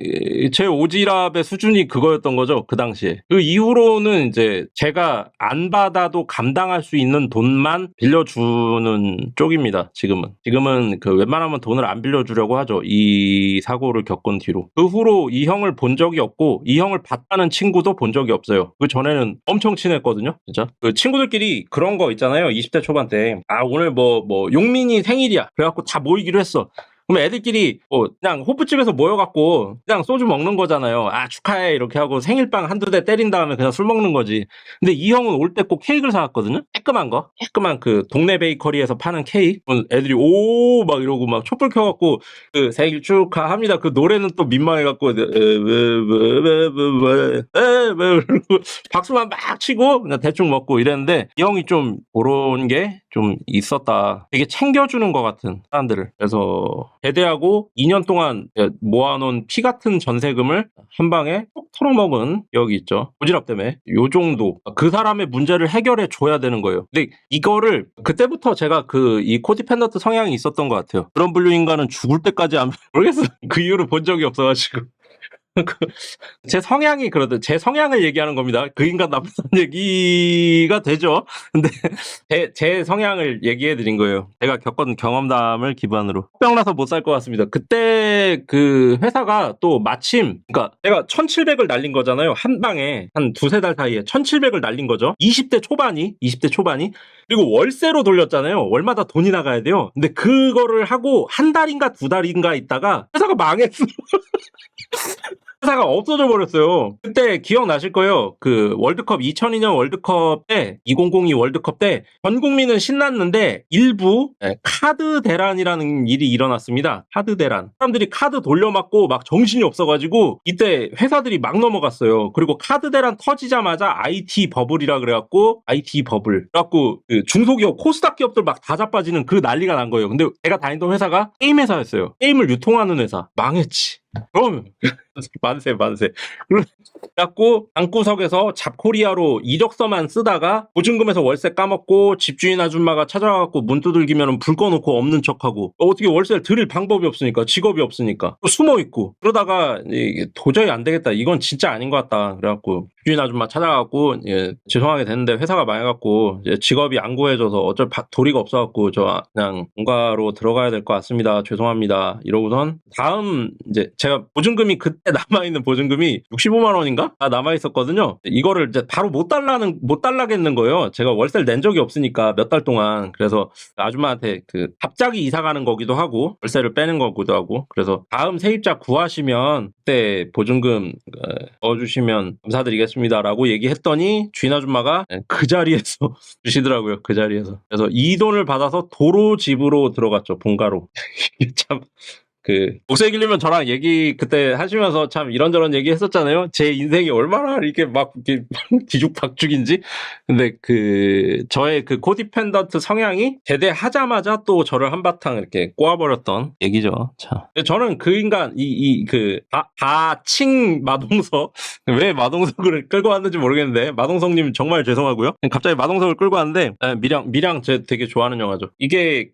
제 오지랖의 수준이 그거였던 거죠 그 당시에. 그 이후로는 이제 제가 안 받아도 감당할 수 있는 돈만 빌려주는 쪽입니다. 지금은 그 웬만하면 돈을 안 빌려주려고 하죠. 이 사고를 겪은 뒤로. 그 후로 이 형을 본 적이 없고 이 형을 봤다는 친구도 본 적이 없어요. 그 전에는 엄청 친했거든요. 진짜 그 친구들끼리 그런 거 있잖아요. 20대 초반 때 오늘 뭐 용민이 생일이야. 그래갖고 다 모이기로 했어. 그럼 애들끼리 그냥 호프집에서 모여갖고 그냥 소주 먹는 거잖아요. 축하해 이렇게 하고 생일빵 한두 대 때린 다음에 그냥 술 먹는 거지. 근데 이 형은 올 때 꼭 케이크를 사왔거든요. 깨끗한 그 동네 베이커리에서 파는 케이크. 애들이 오 막 이러고 막 촛불 켜갖고 그 생일 축하합니다. 그 노래는 또 민망해갖고 박수만 막 치고 그냥 대충 먹고 이랬는데 이 형이 좀 그런 게 좀 있었다. 되게 챙겨주는 것 같은 사람들을. 그래서 제대하고 2년 동안 모아놓은 피 같은 전세금을 한 방에 톡 털어먹은 기억이 있죠. 오지랖 때문에. 요 정도. 그 사람의 문제를 해결해 줘야 되는 거예요. 근데 이거를 그때부터 제가 이 코디펜던트 성향이 있었던 것 같아요. 그런 분류 인간은 죽을 때까지 안 모르겠어. 그 이후로 본 적이 없어가지고. 제 성향이 그러든 제 성향을 얘기하는 겁니다. 그 인간 나쁘다는 얘기가 되죠. 근데 제 성향을 얘기해 드린 거예요. 제가 겪은 경험담을 기반으로. 병나서 못 살 것 같습니다. 그때 그 회사가 또 마침 그러니까 내가 1,700을 날린 거잖아요. 한 방에 한 두세 달 사이에 1,700을 날린 거죠. 20대 초반이 그리고 월세로 돌렸잖아요. 월마다 돈이 나가야 돼요. 근데 그거를 하고 한 달인가 두 달인가 있다가 회사가 망했어. 회사가 없어져 버렸어요. 그때 기억나실 거예요. 그 월드컵 2002년 월드컵 때 2002 월드컵 때 전 국민은 신났는데 일부 카드 대란이라는 일이 일어났습니다. 카드 대란. 사람들이 카드 돌려막고 막 정신이 없어가지고 이때 회사들이 막 넘어갔어요. 그리고 카드 대란 터지자마자 IT 버블이라 그래갖고 IT 버블. 그래갖고 그 중소기업 코스닥 기업들 막 다 자빠지는 그 난리가 난 거예요. 근데 제가 다니던 회사가 게임 회사였어요. 게임을 유통하는 회사. 망했지. 그럼 만세. 그래갖고 방구석에서 잡코리아로 이력서만 쓰다가 보증금에서 월세 까먹고 집주인 아줌마가 찾아와갖고 문 두들기면 불 꺼놓고 없는 척하고 어떻게 월세를 드릴 방법이 없으니까 직업이 없으니까 또 숨어있고 그러다가 이게 도저히 안 되겠다. 이건 진짜 아닌 것 같다. 그래갖고 집주인 아줌마 찾아가갖고 죄송하게 됐는데 회사가 망해갖고 직업이 안 구해져서 어쩔 도리가 없어갖고 저 그냥 본가로 들어가야 될 것 같습니다. 죄송합니다. 이러고선 다음 이제 제가 보증금이 그때 남아있는 보증금이 65만 원인가? 남아있었거든요. 이거를 이제 바로 못 달라겠는 거예요. 제가 월세를 낸 적이 없으니까 몇 달 동안. 그래서 아줌마한테 갑자기 이사 가는 거기도 하고 월세를 빼는 거기도 하고 그래서 다음 세입자 구하시면 그때 보증금 넣어주시면 감사드리겠습니다라고 얘기했더니 주인 아줌마가 그 자리에서 주시더라고요. 그 자리에서. 그래서 이 돈을 받아서 도로 집으로 들어갔죠. 본가로. 이게 참 목소리 길리면 저랑 얘기 그때 하시면서 참 이런저런 얘기 했었잖아요. 제 인생이 얼마나 이렇게 뒤죽박죽인지. 근데 저의 코디펜던트 성향이 제대하자마자 또 저를 한바탕 이렇게 꼬아버렸던 얘기죠. 참. 저는 그 인간, 다칭 마동석, 왜 마동석을 끌고 왔는지 모르겠는데, 마동석님 정말 죄송하고요. 갑자기 마동석을 끌고 왔는데, 미량 제 되게 좋아하는 영화죠. 이게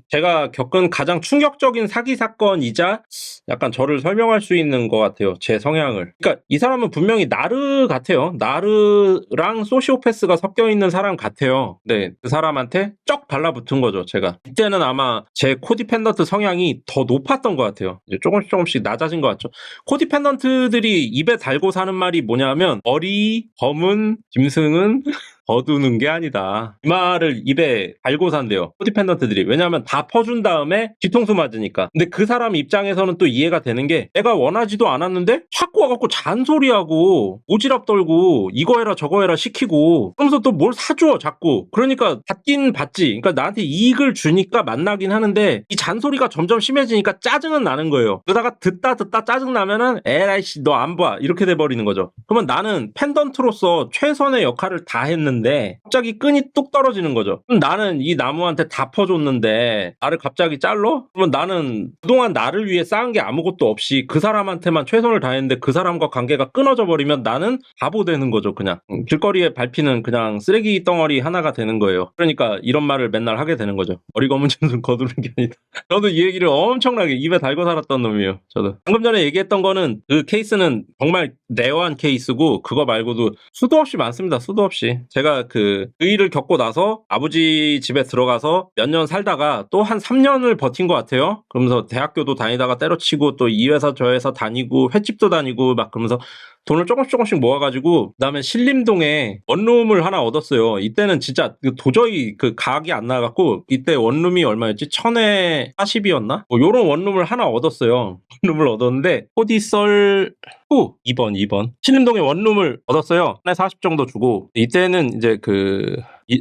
제가 겪은 가장 충격적인 사기 사건이자 약간 저를 설명할 수 있는 것 같아요. 제 성향을. 그러니까 이 사람은 분명히 나르 같아요. 나르랑 소시오패스가 섞여 있는 사람 같아요. 네, 그 사람한테 쩍 달라붙은 거죠, 제가. 이때는 아마 제 코디펜던트 성향이 더 높았던 것 같아요. 이제 조금씩 낮아진 것 같죠. 코디펜던트들이 입에 달고 사는 말이 뭐냐면 어리, 검은, 짐승은 거두는 게 아니다. 이 말을 입에 달고 산대요. 코디펜던트들이. 왜냐하면 다 퍼준 다음에 뒤통수 맞으니까. 근데 그 사람 입장에서는 또 이해가 되는 게 내가 원하지도 않았는데 자꾸 와갖고 잔소리하고 오지랖 떨고 이거 해라 저거 해라 시키고 그러면서 또 뭘 사줘 자꾸. 그러니까 받긴 받지. 그러니까 나한테 이익을 주니까 만나긴 하는데 이 잔소리가 점점 심해지니까 짜증은 나는 거예요. 그러다가 듣다 짜증나면은 에라이씨 너 안 봐. 이렇게 돼버리는 거죠. 그러면 나는 펜던트로서 최선의 역할을 다 했는데 갑자기 끈이 뚝 떨어지는 거죠. 그럼 나는 이 나무한테 다 퍼줬는데 나를 갑자기 잘러? 그러면 나는 그동안 나를 위해 쌓은 게 아무것도 없이 그 사람한테만 최선을 다했는데 그 사람과 관계가 끊어져 버리면 나는 바보 되는 거죠. 그냥 길거리에 밟히는 그냥 쓰레기 덩어리 하나가 되는 거예요. 그러니까 이런 말을 맨날 하게 되는 거죠. 어리검은 짐승 거두는 게 아니다. 저도 이 얘기를 엄청나게 입에 달고 살았던 놈이에요. 저도 방금 전에 얘기했던 거는 그 케이스는 정말 내어한 케이스고 그거 말고도 수도 없이 많습니다. 수도 없이. 제가 그 일을 겪고 나서 아버지 집에 들어가서 몇 년 살다가 또 한 3년을 버틴 것 같아요. 그러면서 대학교도 다니다가 때려치고 또 이 회사 저 회사 다니고 횟집도 다니고 막 그러면서 돈을 조금씩 모아가지고 그다음에 신림동에 원룸을 하나 얻었어요. 이때는 진짜 도저히 가격이 안 나가갖고 이때 원룸이 얼마였지? 1000에 40이었나? 뭐 요런 원룸을 하나 얻었어요. 원룸을 얻었는데 코디썰 2번 신림동에 원룸을 얻었어요. 하나에 40 정도 주고 이때는 이제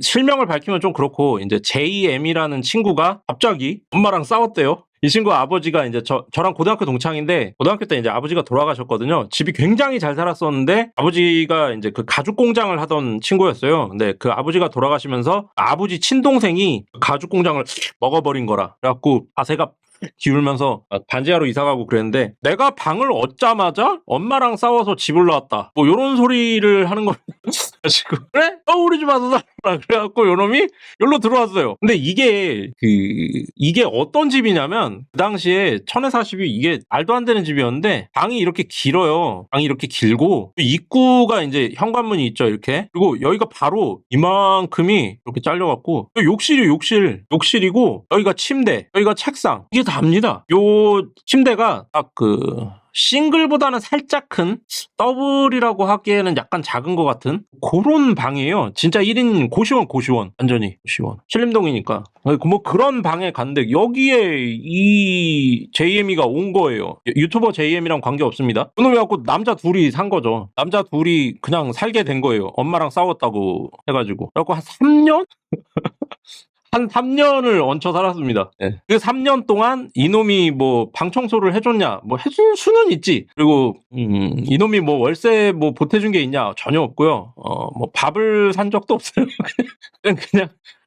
실명을 밝히면 좀 그렇고 이제 JM이라는 친구가 갑자기 엄마랑 싸웠대요. 이 친구 아버지가 이제 저랑 고등학교 동창인데 고등학교 때 이제 아버지가 돌아가셨거든요. 집이 굉장히 잘 살았었는데 아버지가 이제 가죽 공장을 하던 친구였어요. 근데 그 아버지가 돌아가시면서 아버지 친동생이 가죽 공장을 먹어버린 거라. 그래갖고 아세가 기울면서 반지하로 이사가고 그랬는데 내가 방을 얻자마자 엄마랑 싸워서 집을 나왔다. 뭐 요런 소리를 하는 거 가지고 그래? 우리 집 와서 살아라. 그래갖고 요놈이 여기로 들어왔어요. 근데 이게 어떤 집이냐면 그 당시에 1000에 40이 이게 말도 안 되는 집이었는데 방이 이렇게 길어요. 방이 이렇게 길고 입구가 이제 현관문이 있죠. 이렇게. 그리고 여기가 바로 이만큼이 이렇게 잘려갖고 욕실이고 여기가 침대, 여기가 책상 이게 답니다. 요 침대가 딱 싱글보다는 살짝 큰 더블이라고 하기에는 약간 작은 것 같은 그런 방이에요. 진짜 1인 고시원 완전히 고시원. 신림동이니까 뭐 그런 방에 갔는데 여기에 이 JM이가 온 거예요. 유튜버 JM이랑 관계없습니다. 그놈이 갖고 남자 둘이 산 거죠. 남자 둘이 그냥 살게 된 거예요. 엄마랑 싸웠다고 해가지고. 그래갖고 한 3년? 한 3년을 얹혀 살았습니다. 네. 그 3년 동안 이놈이 뭐 방 청소를 해줬냐? 뭐 해줄 수는 있지. 그리고 이놈이 뭐 월세 뭐 보태준 게 있냐? 전혀 없고요. 뭐 밥을 산 적도 없어요.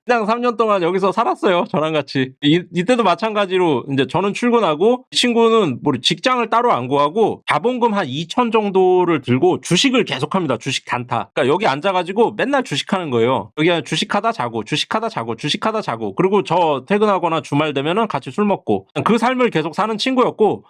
그냥 3년 동안 여기서 살았어요. 저랑 같이. 이때도 마찬가지로 이제 저는 출근하고 이 친구는 뭐 직장을 따로 안 구하고 자본금 한 2천 정도를 들고 주식을 계속합니다. 주식 단타. 그러니까 여기 앉아가지고 맨날 주식하는 거예요. 여기 주식하다 자고 그리고 저 퇴근하거나 주말 되면은 같이 술 먹고 그 삶을 계속 사는 친구였고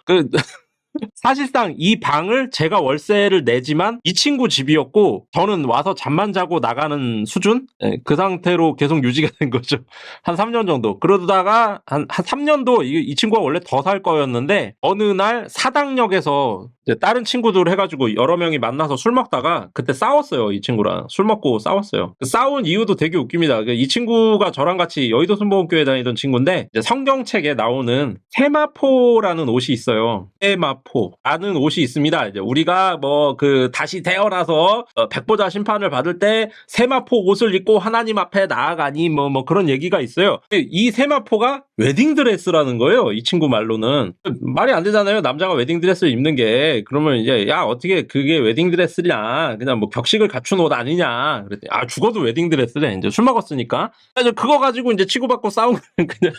사실상 이 방을 제가 월세를 내지만 이 친구 집이었고 저는 와서 잠만 자고 나가는 수준? 네, 그 상태로 계속 유지가 된 거죠. 한 3년 정도. 그러다가 한 3년도 이 친구가 원래 더 살 거였는데 어느 날 사당역에서 이제 다른 친구들 해가지고 여러 명이 만나서 술 먹다가 그때 싸웠어요. 이 친구랑. 술 먹고 싸웠어요. 싸운 이유도 되게 웃깁니다. 이 친구가 저랑 같이 여의도 순복음교회 다니던 친구인데 이제 성경책에 나오는 세마포라는 옷이 있어요. 세마포. 세마포라는 옷이 있습니다. 이제 우리가 뭐 그 다시 태어나서 백보자 심판을 받을 때 세마포 옷을 입고 하나님 앞에 나아가니 뭐 그런 얘기가 있어요. 이 세마포가 웨딩드레스라는 거예요. 이 친구 말로는. 말이 안 되잖아요. 남자가 웨딩드레스를 입는 게. 그러면 이제 야 어떻게 그게 웨딩드레스냐. 그냥 뭐 격식을 갖춘 옷 아니냐. 그랬더니 아 죽어도 웨딩드레스래. 이제 술 먹었으니까. 그래서 그거 가지고 이제 치고받고 싸운 거는 그냥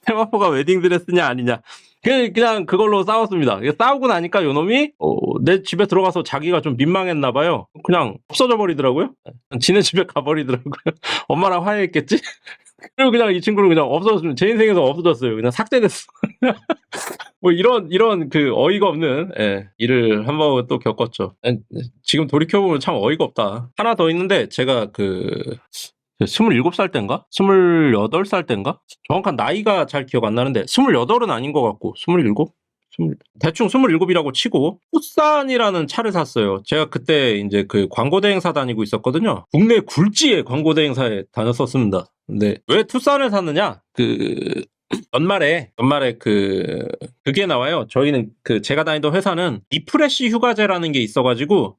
세마포가 웨딩드레스냐 아니냐. 그냥 그걸로 싸웠습니다. 싸우고 나니까 요놈이 내 집에 들어가서 자기가 좀 민망했나 봐요. 그냥 없어져 버리더라고요. 지네 집에 가버리더라고요. 엄마랑 화해했겠지? 그리고 그냥 이 친구는 그냥 없어졌으면 제 인생에서 없어졌어요. 그냥 삭제됐어. 뭐 이런 그 어이가 없는 일을 한번 또 겪었죠. 지금 돌이켜보면 참 어이가 없다. 하나 더 있는데 제가 27살 땐가? 28살 땐가? 정확한 나이가 잘 기억 안 나는데 28은 아닌 것 같고 27? 대충 27이라고 치고 투싼이라는 차를 샀어요. 제가 그때 이제 그 광고대 행사 다니고 있었거든요. 국내 굴지의 광고대 행사에 다녔었습니다. 근데 왜 투싼을 샀느냐? 연말에 그게 나와요. 저희는 제가 다니던 회사는 리프레시 휴가제라는 게 있어가지고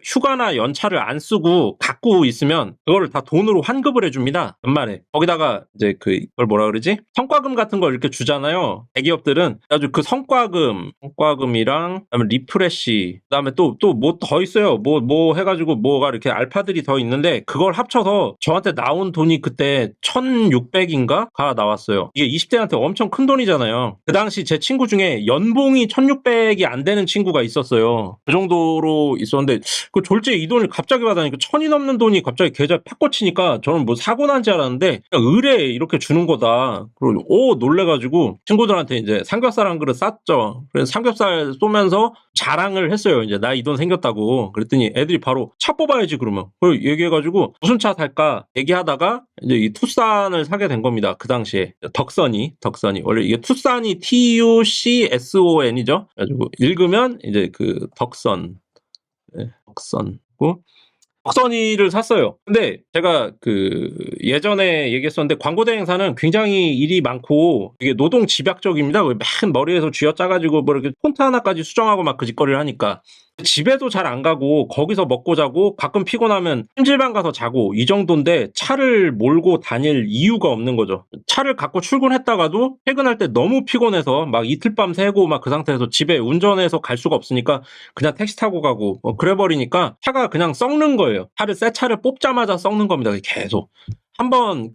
휴가나 연차를 안 쓰고 갖고 있으면 그거를 다 돈으로 환급을 해줍니다. 연말에. 거기다가 이제 그걸 뭐라 그러지? 성과금 같은 걸 이렇게 주잖아요. 대기업들은 아주 그 성과금이랑 그다음에 리프레시 그다음에 또 뭐 더 있어요. 뭐 해가지고 뭐가 이렇게 알파들이 더 있는데 그걸 합쳐서 저한테 나온 돈이 그때 1,600인가가 나왔어요. 이게 20대한테 엄청 큰 돈이잖아요. 그 당시 제 친구 중에 연봉이 1,600이 안 되는 친구가 있었어요. 그 정도로 있었는데 그 졸지에 이 돈을 갑자기 받으니까 1,000이 넘는 돈이 갑자기 계좌에 팍 꽂히니까 저는 뭐 사고 난 줄 알았는데 그냥 의뢰 이렇게 주는 거다. 그리고 놀래가지고 친구들한테 이제 삼겹살 한 그릇 쌌죠. 그래서 삼겹살 쏘면서 자랑을 했어요. 이제 나 이 돈 생겼다고. 그랬더니 애들이 바로 차 뽑아야지 그러면. 그걸 얘기해가지고 무슨 차 살까 얘기하다가 이제 이 투싼을 사게 된 겁니다. 그 당시에 덕선이 원래 이게 투싼이 TUCSON이죠. 그래가지고 읽으면 이제 그 덕선 덕선이를 샀어요. 근데 제가 예전에 얘기했었는데 광고대 행사는 굉장히 일이 많고 이게 노동 집약적입니다. 맨 머리에서 쥐어짜가지고 뭐 이렇게 폰트 하나까지 수정하고 막 그 짓거리를 하니까 집에도 잘 안 가고 거기서 먹고 자고 가끔 피곤하면 찜질방 가서 자고 이 정도인데 차를 몰고 다닐 이유가 없는 거죠. 차를 갖고 출근했다가도 퇴근할 때 너무 피곤해서 막 이틀 밤 새고 막 그 상태에서 집에 운전해서 갈 수가 없으니까 그냥 택시 타고 가고 그래버리니까 차가 그냥 썩는 거예요. 새 차를 뽑자마자 썩는 겁니다. 계속. 한번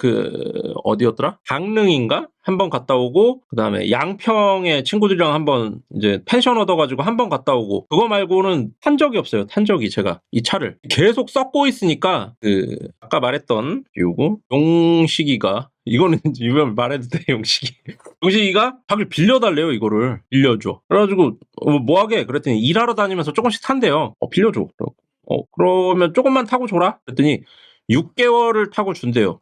어디였더라? 강릉인가? 한번 갔다 오고 그다음에 양평에 친구들이랑 한번 이제 펜션 얻어가지고 한번 갔다 오고 그거 말고는 탄 적이 없어요. 제가 이 차를 계속 썩고 있으니까 아까 말했던 용식이가 이거는 이번 말해도 돼. 용식이가 자기를 빌려달래요. 이거를 빌려줘. 그래가지고 뭐하게 그랬더니 일하러 다니면서 조금씩 탄대요. 빌려줘. 그러면 조금만 타고 줘라. 그랬더니 6개월을 타고 준대요.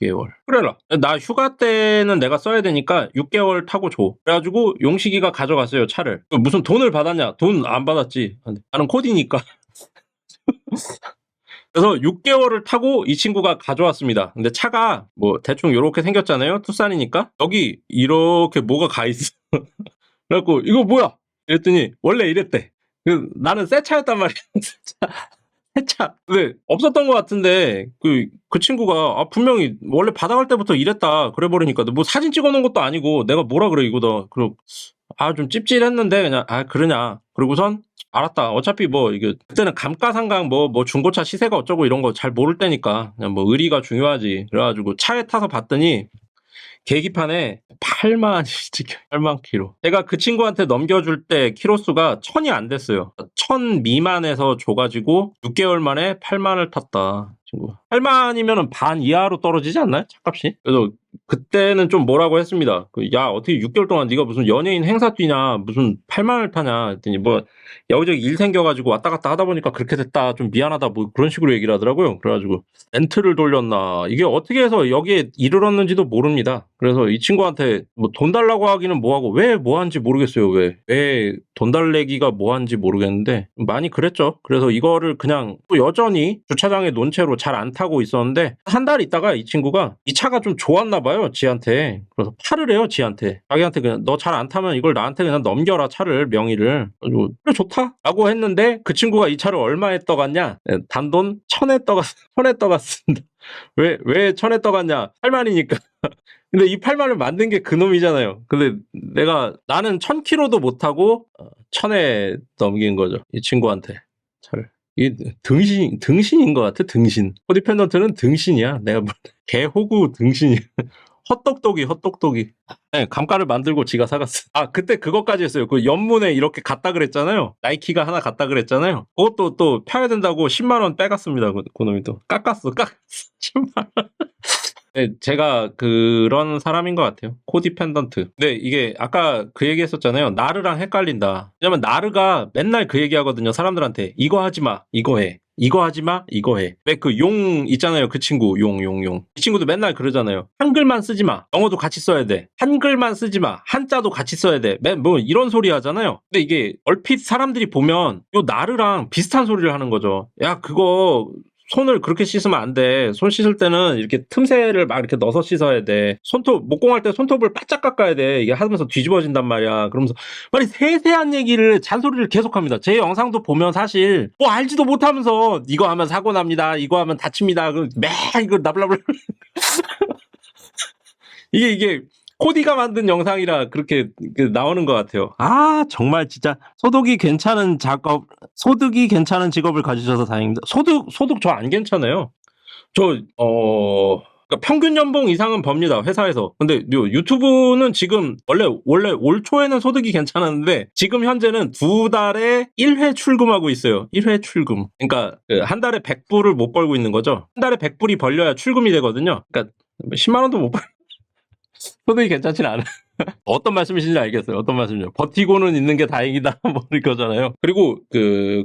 6개월. 그래라. 나 휴가 때는 내가 써야 되니까 6개월 타고 줘. 그래가지고 용식이가 가져갔어요, 차를. 무슨 돈을 받았냐? 돈 안 받았지. 나는 코디니까. 그래서 6개월을 타고 이 친구가 가져왔습니다. 근데 차가 뭐 대충 요렇게 생겼잖아요. 투싼이니까. 여기 이렇게 뭐가 가 있어. 그래갖고 이거 뭐야? 이랬더니 원래 이랬대. 나는 새 차였단 말이야. 차. 근데 없었던 것 같은데 그 친구가 분명히 원래 받아갈 때부터 이랬다 그래버리니까 뭐 사진 찍어놓은 것도 아니고 내가 뭐라 그래 이거다. 그리고 좀 찝찝했는데 그냥 그러냐. 그러고선 알았다. 어차피 뭐 이게 그때는 감가상각 뭐 중고차 시세가 어쩌고 이런 거 잘 모를 때니까 그냥 뭐 의리가 중요하지. 그래가지고 차에 타서 봤더니 계기판에 8만 킬로. 제가 그 친구한테 넘겨줄 때 키로수가 1,000이 안 됐어요. 1,000 미만에서 줘가지고 6개월 만에 8만을 탔다. 친구. 8만이면 반 이하로 떨어지지 않나요? 차값이? 그래서 그때는 좀 뭐라고 했습니다. 야 어떻게 6개월 동안 네가 무슨 연예인 행사 뛰냐 무슨 8만을 타냐 했더니 뭐 여기저기 일 생겨가지고 왔다 갔다 하다 보니까 그렇게 됐다 좀 미안하다 뭐 그런 식으로 얘기를 하더라고요. 그래가지고 렌트를 돌렸나 이게 어떻게 해서 여기에 이르렀는지도 모릅니다. 그래서 이 친구한테 뭐 돈 달라고 하기는 뭐하고 왜 뭐한지 모르겠어요. 왜 돈 달래기가 뭐한지 모르겠는데 많이 그랬죠. 그래서 이거를 그냥 또 여전히 주차장에 논 채로 정도로 잘 안 타고 있었는데 한 달 있다가 이 친구가 이 차가 좀 좋았나 봐요, 지한테. 그래서 팔을 해요, 지한테. 자기한테 그냥 너 잘 안 타면 이걸 나한테 그냥 넘겨라, 차를, 명의를. 그리고 그래 좋다 라고 했는데 그 친구가 이 차를 얼마에 떠갔냐? 단돈 1,000에 떠갔습니다. 왜 1,000에 떠갔냐? 8만이니까. 근데 이 8만을 만든 게 그놈이잖아요. 근데 나는 1,000km도 못 타고 1,000에 넘긴 거죠. 이 친구한테 차를. 이게 등신인 것 같아, 등신. 코디 펜던트는 등신이야. 내가 개호구 등신이야. 헛똑똑이. 네, 감가를 만들고 지가 사갔어. 아, 그때 그것까지 했어요. 그 연문에 이렇게 갔다 그랬잖아요. 나이키가 하나 갔다 그랬잖아요. 그것도 또 펴야 된다고 10만원 빼갔습니다. 그놈이 또. 깎았어. 10만원. 네, 제가 그런 사람인 것 같아요. 코디 펜던트. 근데 이게 아까 그 얘기 했었잖아요. 나르랑 헷갈린다. 왜냐면 나르가 맨날 그 얘기 하거든요. 사람들한테. 이거 하지 마. 이거 해. 이거 하지 마. 이거 해. 왜 그 용 있잖아요. 그 친구. 용. 이 친구도 맨날 그러잖아요. 한글만 쓰지 마. 영어도 같이 써야 돼. 한글만 쓰지 마. 한자도 같이 써야 돼. 뭐 이런 소리 하잖아요. 근데 이게 얼핏 사람들이 보면 요 나르랑 비슷한 소리를 하는 거죠. 야, 그거 손을 그렇게 씻으면 안 돼. 손 씻을 때는 이렇게 틈새를 막 이렇게 넣어서 씻어야 돼. 목공할 때 손톱을 바짝 깎아야 돼. 이게 하면서 뒤집어진단 말이야. 그러면서 말이 세세한 얘기를, 잔소리를 계속합니다. 제 영상도 보면 사실 뭐 알지도 못하면서 이거 하면 사고 납니다. 이거 하면 다칩니다. 매 이거 나블라블라. 이게 코디가 만든 영상이라 그렇게 나오는 것 같아요. 아, 정말 진짜 소득이 괜찮은 직업을 가지셔서 다행입니다. 소득 저 안 괜찮아요. 그러니까 평균 연봉 이상은 법니다, 회사에서. 근데 유튜브는 지금 원래 올 초에는 소득이 괜찮았는데 지금 현재는 2달에 1회 출금하고 있어요. 1회 출금. 그러니까 한 달에 100불을 못 벌고 있는 거죠. 한 달에 100불이 벌려야 출금이 되거든요. 그러니까 10만 원도 못 벌. 소득이 괜찮진 않아. 어떤 말씀이신지 알겠어요. 어떤 말씀이죠. 버티고는 있는 게 다행이다. 뭐 이거잖아요. 그리고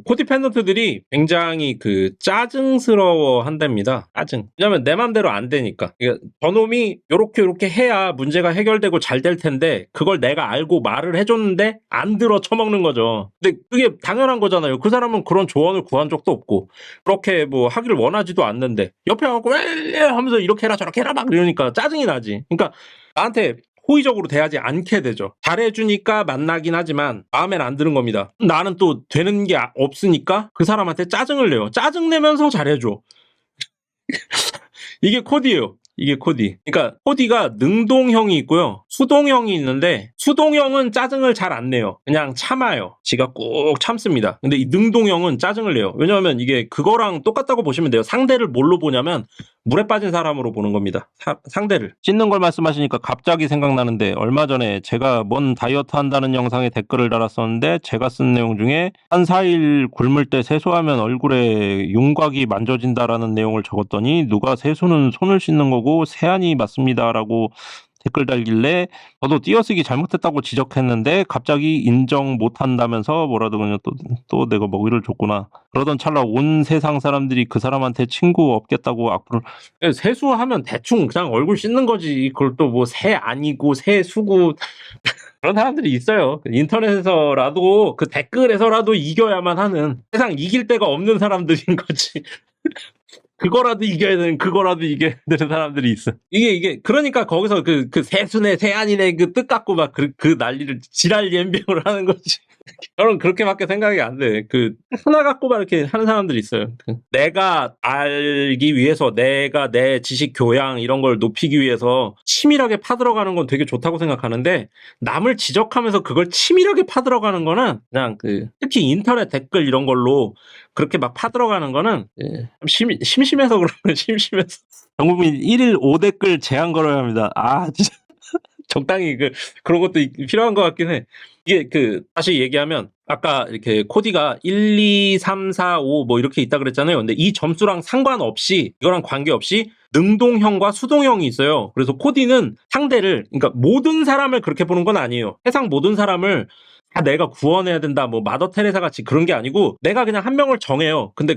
코디 펜던트들이 굉장히 짜증스러워 한답니다. 짜증. 왜냐면 내 맘대로 안 되니까. 그러니까 저놈이 요렇게 해야 문제가 해결되고 잘 될 텐데 그걸 내가 알고 말을 해줬는데 안 들어 쳐먹는 거죠. 근데 그게 당연한 거잖아요. 그 사람은 그런 조언을 구한 적도 없고 그렇게 뭐 하기를 원하지도 않는데 옆에 와갖고 하면서 이렇게 해라 저렇게 해라 막 이러니까 짜증이 나지. 그러니까 나한테 호의적으로 대하지 않게 되죠. 잘해주니까 만나긴 하지만 마음엔 안 드는 겁니다. 나는 또 되는 게 없으니까 그 사람한테 짜증을 내요. 짜증내면서 잘해줘. 이게 코디예요. 이게 코디. 그러니까 코디가 능동형이 있고요. 수동형이 있는데 수동형은 짜증을 잘 안 내요. 그냥 참아요. 지가 꼭 참습니다. 근데 이 능동형은 짜증을 내요. 왜냐하면 이게 그거랑 똑같다고 보시면 돼요. 상대를 뭘로 보냐면 물에 빠진 사람으로 보는 겁니다. 상대를. 씻는 걸 말씀하시니까 갑자기 생각나는데 얼마 전에 제가 뭔 다이어트 한다는 영상에 댓글을 달았었는데 제가 쓴 내용 중에 한 4일 굶을 때 세수하면 얼굴에 윤곽이 만져진다라는 내용을 적었더니 누가 세수는 손을 씻는 거고 세안이 맞습니다라고 댓글 달길래 저도 띄어쓰기 잘못했다고 지적했는데 갑자기 인정 못한다면서 뭐라도 그냥 또 내가 먹이를 줬구나. 그러던 찰나 온 세상 사람들이 그 사람한테 친구 없겠다고 악플을. 세수하면 대충 그냥 얼굴 씻는 거지. 그걸 또 뭐 새 아니고 세수고 그런 사람들이 있어요. 인터넷에서라도 그 댓글에서라도 이겨야만 하는, 세상 이길 데가 없는 사람들인 거지. 그거라도 이겨야 되는 사람들이 있어. 이게, 그러니까 거기서 그 세수네, 세안이네, 뜻 갖고 막 그 난리를, 지랄 연병을 하는 거지. 저는 그렇게밖에 생각이 안 돼. 하나 갖고 막 이렇게 하는 사람들이 있어요. 내가 알기 위해서, 내가 내 지식 교양 이런 걸 높이기 위해서 치밀하게 파들어가는 건 되게 좋다고 생각하는데, 남을 지적하면서 그걸 치밀하게 파들어가는 거는 그냥 특히 인터넷 댓글 이런 걸로 그렇게 막 파들어가는 거는 심심해서 그런 거예요. 심심해서. 전국민 1일 5댓글 제한 걸어야 합니다. 아, 진짜. 적당히 그런 것도 필요한 것 같긴 해. 이게 다시 얘기하면 아까 이렇게 코디가 1, 2, 3, 4, 5 뭐 이렇게 있다 그랬잖아요. 근데 이 점수랑 상관없이, 이거랑 관계없이 능동형과 수동형이 있어요. 그래서 코디는 상대를, 그러니까 모든 사람을 그렇게 보는 건 아니에요. 세상 모든 사람을 다 내가 구원해야 된다, 뭐 마더 테레사 같이 그런 게 아니고, 내가 그냥 한 명을 정해요. 근데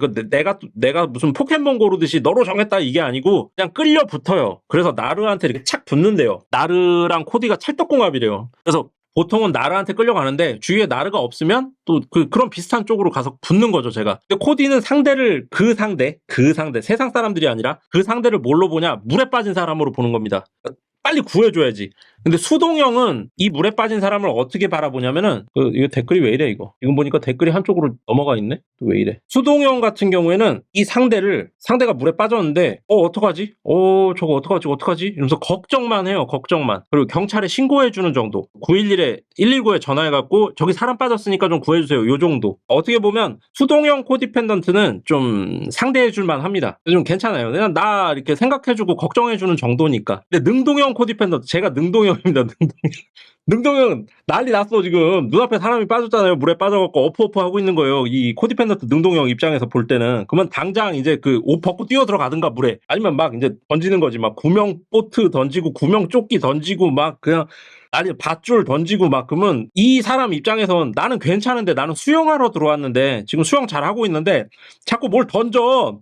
내가 무슨 포켓몬 고르듯이 너로 정했다 이게 아니고 그냥 끌려 붙어요. 그래서 나르한테 이렇게 착 붙는데요. 나르랑 코디가 찰떡궁합이래요. 그래서 보통은 나르한테 끌려가는데 주위에 나르가 없으면 또 그런 비슷한 쪽으로 가서 붙는 거죠, 제가. 근데 코디는 상대를 그 상대 세상 사람들이 아니라 그 상대를 뭘로 보냐? 물에 빠진 사람으로 보는 겁니다. 빨리 구해줘야지. 근데 수동형은 이 물에 빠진 사람을 어떻게 바라보냐면은 이거 댓글이 왜 이래 이거. 이거 보니까 댓글이 한쪽으로 넘어가 있네. 또 왜 이래. 수동형 같은 경우에는 이 상대가 물에 빠졌는데 어떡하지? 저거 어떡하지? 이러면서 걱정만 해요. 걱정만. 그리고 경찰에 신고해주는 정도. 911에 119에 전화해갖고 저기 사람 빠졌으니까 좀 구해주세요. 요 정도. 어떻게 보면 수동형 코디펜던트는 좀 상대해줄만 합니다. 좀 괜찮아요. 그냥 나 이렇게 생각해주고 걱정해주는 정도니까. 근데 능동형 코디펜던트, 제가 능동형입니다. 능동형 난리 났어 지금. 눈앞에 사람이 빠졌잖아요. 물에 빠져갖고 어프어프 하고 있는 거예요. 이 코디펜던트 능동형 입장에서 볼 때는. 그러면 당장 이제 그 옷 벗고 뛰어 들어가든가 물에. 아니면 막 이제 던지는 거지. 막 구명 보트 던지고 구명 조끼 던지고 막 그냥 아니 밧줄 던지고 막. 그러면 이 사람 입장에선 나는 괜찮은데, 나는 수영하러 들어왔는데 지금 수영 잘하고 있는데 자꾸 뭘 던져.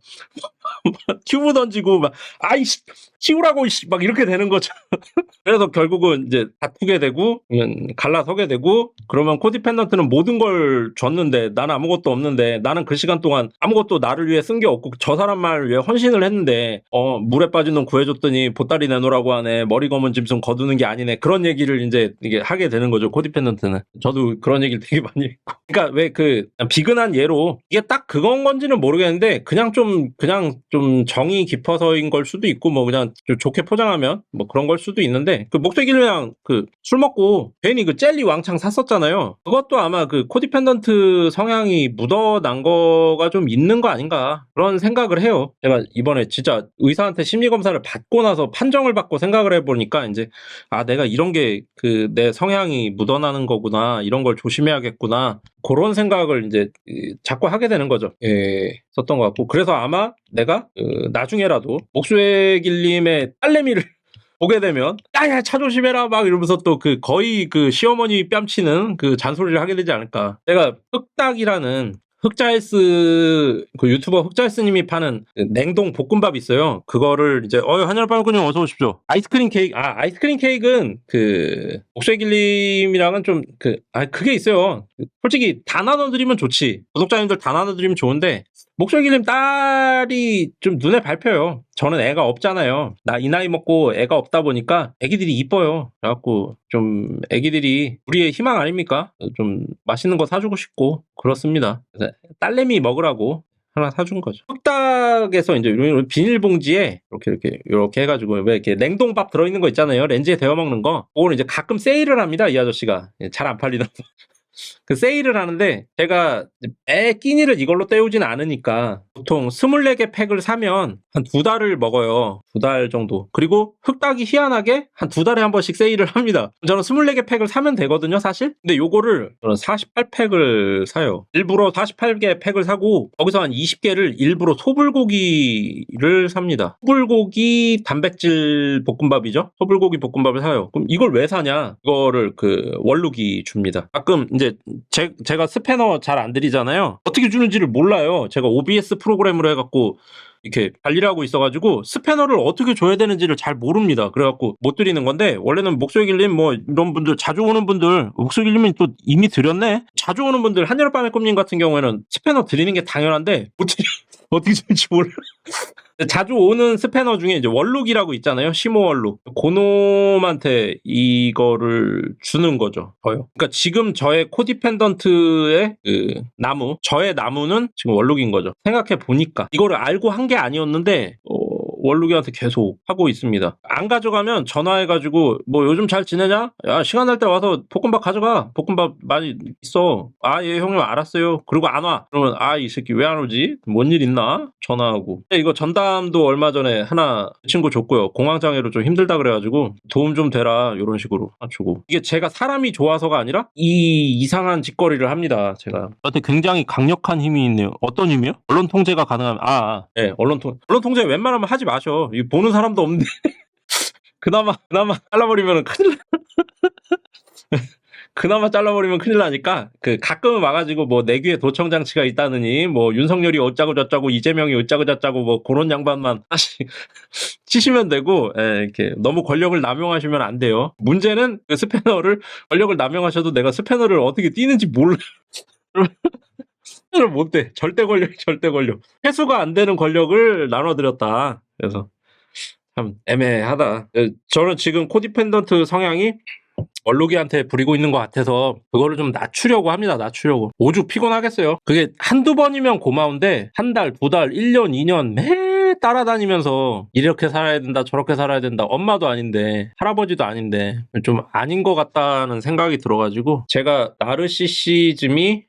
튜브 던지고 막 아이씨 치우라고 막 이렇게 되는 거죠. 그래서 결국은 이제 다투게 되고 갈라서게 되고, 그러면 코디펜던트는 모든 걸 줬는데 나는 아무것도 없는데, 나는 그 시간 동안 아무것도 나를 위해 쓴 게 없고 저 사람만을 위해 헌신을 했는데 물에 빠진 놈 구해줬더니 보따리 내놓으라고 하네. 머리 검은 짐승 거두는 게 아니네. 그런 얘기를 이제 이게 하게 되는 거죠, 코디펜던트는. 저도 그런 얘기를 되게 많이 했고. 그러니까 왜 비근한 예로 이게 딱 그건 건지는 모르겠는데 그냥 좀 정이 깊어서인 걸 수도 있고, 뭐 그냥 좀 좋게 포장하면 뭐 그런 걸 수도 있는데, 그 목소리랑 술 먹고 괜히 그 젤리 왕창 샀었잖아요. 그것도 아마 그 코디펜던트 성향이 묻어난 거가 좀 있는 거 아닌가, 그런 생각을 해요. 제가 이번에 진짜 의사한테 심리검사를 받고 나서 판정을 받고 생각을 해보니까 이제 내가 이런 게 내 성향이 묻어나는 거구나, 이런 걸 조심해야겠구나, 그런 생각을 이제 자꾸 하게 되는 거죠. 썼던 것 같고, 그래서 아마 내가 나중에라도 목수의길님의 딸내미를 보게 되면 야야 차 조심해라 막 이러면서 또 거의 시어머니 뺨치는 잔소리를 하게 되지 않을까. 제가 흑닭이라는 흑자헬스 유튜버 흑자헬스님이 파는 냉동 볶음밥 있어요. 그거를 이제 한열빵꾸님 어서 오십시오. 아이스크림 케이크는 목수의길님이랑은 좀 그게 있어요. 솔직히 다 나눠드리면 좋지. 구독자님들 다 나눠드리면 좋은데 목소리님 딸이 좀 눈에 밟혀요. 저는 애가 없잖아요. 나 이 나이 먹고 애가 없다 보니까 애기들이 이뻐요. 그래갖고 좀 애기들이 우리의 희망 아닙니까? 좀 맛있는 거 사주고 싶고 그렇습니다. 그래서 딸내미 먹으라고 하나 사준 거죠. 흑닭에서 이제 이런 비닐봉지에 이렇게 해가지고 왜 이렇게 냉동밥 들어있는 거 있잖아요. 렌즈에 데워 먹는 거. 그거는 이제 가끔 세일을 합니다. 이 아저씨가 잘 안 팔리다고. 세일을 하는데 제가 애 끼니를 이걸로 때우진 않으니까 보통 24개 팩을 사면 한 2달을 먹어요. 2달 정도. 그리고 흑닭이 희한하게 한 2달에 한 번씩 세일을 합니다. 저는 24개 팩을 사면 되거든요, 사실. 근데 요거를 저는 48팩을 사요. 일부러 48개 팩을 사고 거기서 한 20개를 일부러 소불고기를 삽니다. 소불고기 단백질 볶음밥이죠. 소불고기 볶음밥을 사요. 그럼 이걸 왜 사냐? 이거를 원룩이 줍니다. 가끔 이제 제가 스패너 잘 안 드리잖아요. 어떻게 주는지를 몰라요. 제가 OBS 프로그램으로 해갖고 이렇게 관리를 하고 있어가지고 스패너를 어떻게 줘야 되는지를 잘 모릅니다. 그래갖고 못 드리는 건데, 원래는 목소리길님 뭐 이런 분들 자주 오는 분들, 목소리길님이 또 이미 드렸네. 자주 오는 분들, 한여름밤의 꿈님 같은 경우에는 스패너 드리는 게 당연한데 어떻게 줄지 몰라. 자주 오는 스패너 중에 이제 월룩이라고 있잖아요. 시모 월룩. 고놈한테 이거를 주는 거죠. 저요. 그러니까 지금 저의 코디펜던트의 저의 나무는 지금 월룩인 거죠. 생각해 보니까 이거를 알고 한 게 아니었는데 월룩이한테 계속 하고 있습니다. 안 가져가면 전화해가지고 뭐 요즘 잘 지내냐? 야 시간 날 때 와서 볶음밥 가져가. 볶음밥 많이 있어. 예 형님 알았어요. 그리고 안 와. 그러면 이 새끼 왜 안 오지? 뭔 일 있나? 전화하고. 이거 전담도 얼마 전에 하나 친구 줬고요. 공황장애로 좀 힘들다 그래가지고 도움 좀 되라 이런 식으로 주고. 이게 제가 사람이 좋아서가 아니라 이 이상한 짓거리를 합니다. 제가 저한테 굉장히 강력한 힘이 있네요. 어떤 힘이요? 언론 통제가 가능하면 네, 언론 통제 웬만하면 하지 마셔. 이 보는 사람도 없는데 그나마 잘라버리면 큰일 나. 그나마 잘라버리면 큰일 나니까 그 가끔은 와가지고 뭐 내 귀에 도청 장치가 있다느니 뭐 윤석열이 어짜고 저짜고 이재명이 어짜고 저짜고 뭐 그런 양반만 다시 치시면 되고, 예, 이렇게 너무 권력을 남용하시면 안 돼요. 문제는 그 스패너를 권력을 남용하셔도 내가 스패너를 어떻게 띄는지 몰라. 스패너를 못 떼. 절대 권력, 절대 권력. 회수가 안 되는 권력을 나눠드렸다. 그래서 참 애매하다. 저는 지금 코디펜던트 성향이 얼룩이한테 부리고 있는 것 같아서 그거를 좀 낮추려고 합니다. 낮추려고. 오죽 피곤하겠어요. 그게 한두 번이면 고마운데 한 달, 두 달, 1년, 2년 매 따라다니면서 이렇게 살아야 된다, 저렇게 살아야 된다. 엄마도 아닌데 할아버지도 아닌데 좀 아닌 것 같다는 생각이 들어가지고 제가 나르시시즘이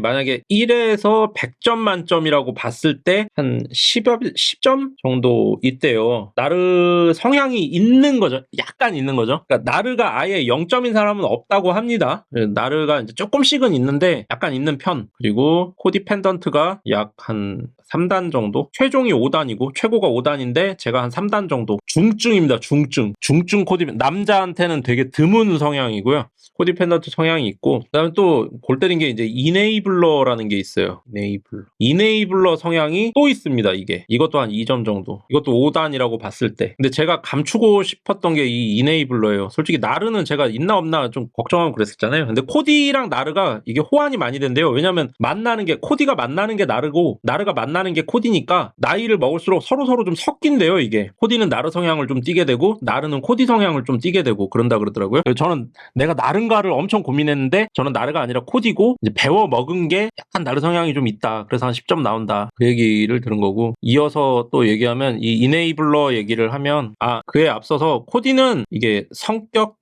만약에 1에서 100점 만점이라고 봤을 때 한 10점 정도 있대요. 나르 성향이 있는 거죠. 약간 있는 거죠. 그러니까 나르가 아예 0점인 사람은 없다고 합니다. 나르가 이제 조금씩은 있는데 약간 있는 편. 그리고 코디펜던트가 약 한 3단 정도? 최종이 5단이고 최고가 5단인데 제가 한 3단 정도. 중증입니다. 중증 남자한테는 되게 드문 성향이고요. 코디펜던트 성향이 있고 그다음에 또 골 때린 게 이제 이네이블러라는 게 있어요. 이네이블러 성향이 또 있습니다. 이것도 한 2점 정도. 이것도 5단이라고 봤을 때. 근데 제가 감추고 싶었던 게 이 이네이블러예요. 솔직히 나르는 제가 있나 없나 좀 걱정하고 그랬었잖아요. 근데 코디랑 나르가 이게 호환이 많이 된대요. 왜냐면 코디가 만나는 게 나르고 나르가 만나는 게 코디니까 나이를 먹을수록 서로 좀 섞인대요. 이게 코디는 나르 성향을 좀 띠게 되고 나르는 코디 성향을 좀 띠게 되고 그런다 그러더라고요. 저는 내가 나른가를 엄청 고민했는데 저는 나르가 아니라 코디고 이제 배워 먹은 게 약간 나르 성향이 좀 있다. 그래서 한 10점 나온다. 그 얘기를 들은 거고 이어서 또 얘기하면 이 이네이블러 얘기를 하면 그에 앞서서 코디는 이게 성격